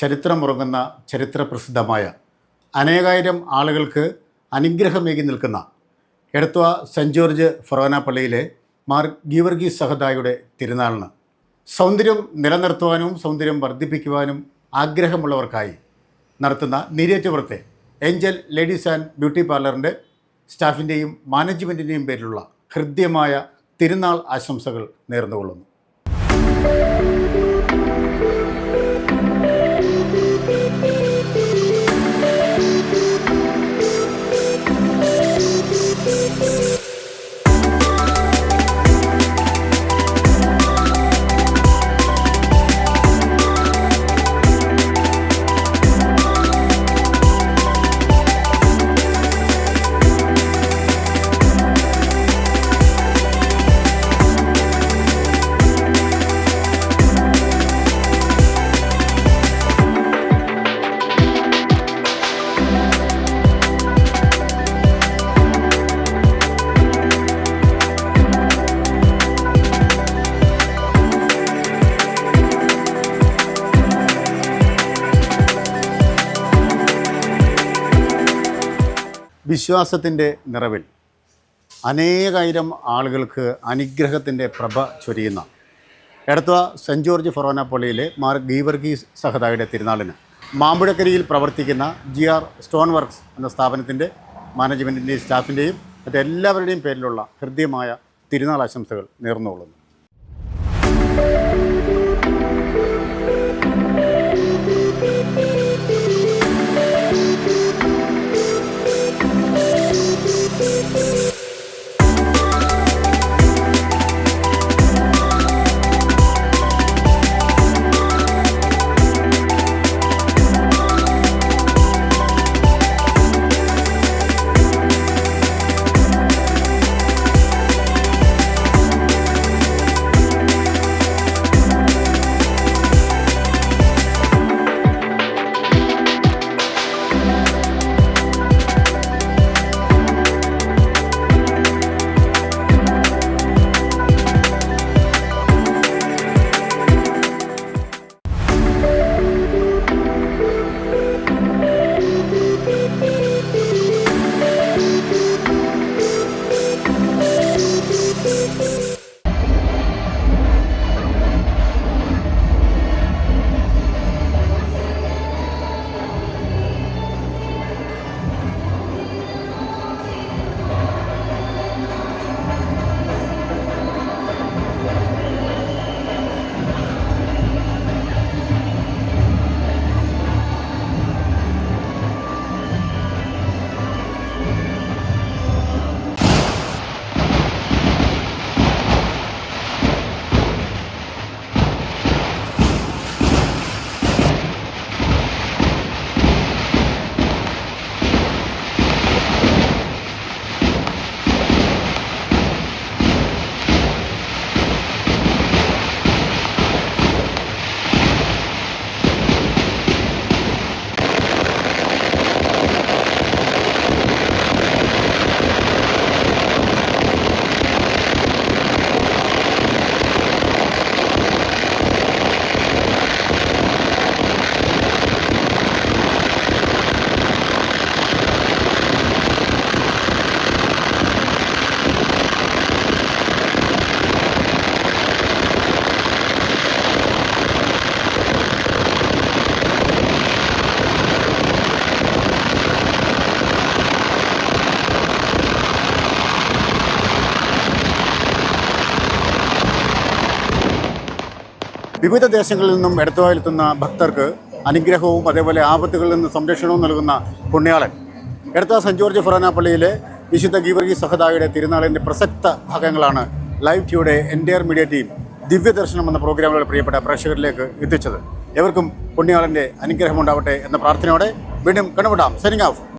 ചരിത്രമുറങ്ങുന്ന ചരിത്രപ്രസിദ്ധമായ അനേകായിരം ആളുകൾക്ക് അനുഗ്രഹമേകി നിൽക്കുന്ന എടത്വ സെൻറ്റ് ജോർജ് ഫറോന പള്ളിയിലെ മാർ ഗീവർഗീസ് സഹദായുടെ തിരുനാളിന് സൗന്ദര്യം നിലനിർത്തുവാനും സൗന്ദര്യം വർദ്ധിപ്പിക്കുവാനും ആഗ്രഹമുള്ളവർക്കായി നടത്തുന്ന നീരേറ്റുപുറത്തെ ഏഞ്ചൽ ലേഡീസ് ആൻഡ് ബ്യൂട്ടി പാർലറിൻ്റെ സ്റ്റാഫിൻ്റെയും മാനേജ്മെൻറ്റിൻ്റെയും പേരിലുള്ള ഹൃദ്യമായ തിരുനാൾ ആശംസകൾ നേർന്നുകൊള്ളുന്നു. വിശ്വാസത്തിൻ്റെ നിറവിൽ അനേകായിരം ആളുകൾക്ക് അനുഗ്രഹത്തിൻ്റെ പ്രഭ ചൊരിയുന്ന എടത്വ സെൻറ്റ് ജോർജ് ഫൊറോന പള്ളിയിലെ മാർ ഗീവർഗീസ് സഹദായുടെ തിരുനാളിന് മാമ്പുഴക്കരിയിൽ പ്രവർത്തിക്കുന്ന GR സ്റ്റോൺ വർക്ക്സ് എന്ന സ്ഥാപനത്തിൻ്റെ മാനേജ്മെൻറ്റിൻ്റെയും സ്റ്റാഫിൻ്റെയും മറ്റെല്ലാവരുടെയും പേരിലുള്ള ഹൃദ്യമായ തിരുനാൾ ആശംസകൾ നേർന്നുകൊള്ളുന്നു. വിവിധ ദേശങ്ങളിൽ നിന്നും എടത്വയിലെത്തുന്ന ഭക്തർക്ക് അനുഗ്രഹവും അതേപോലെ ആപത്തുകളിൽ നിന്ന് സംരക്ഷണവും നൽകുന്ന പുണ്യാളൻ എടത്വ സെൻറ്റ് ജോർജ് ഫൊറോന പള്ളിയിലെ വിശുദ്ധ ഗീവർഗീസ് സഹദായുടെ തിരുനാളിൻ്റെ പ്രസക്ത ഭാഗങ്ങളാണ് ലൈവ് ടിയുടെ എൻ്റയർ മീഡിയ ടീം ദിവ്യദർശനം എന്ന പ്രോഗ്രാമുകൾ പ്രിയപ്പെട്ട പ്രേക്ഷകരിലേക്ക് എത്തിച്ചത്. എവർക്കും പുണ്യാളൻ്റെ അനുഗ്രഹമുണ്ടാവട്ടെ എന്ന പ്രാർത്ഥനയോടെ വീണ്ടും കണ്ടുമുട്ടാം. Signing off.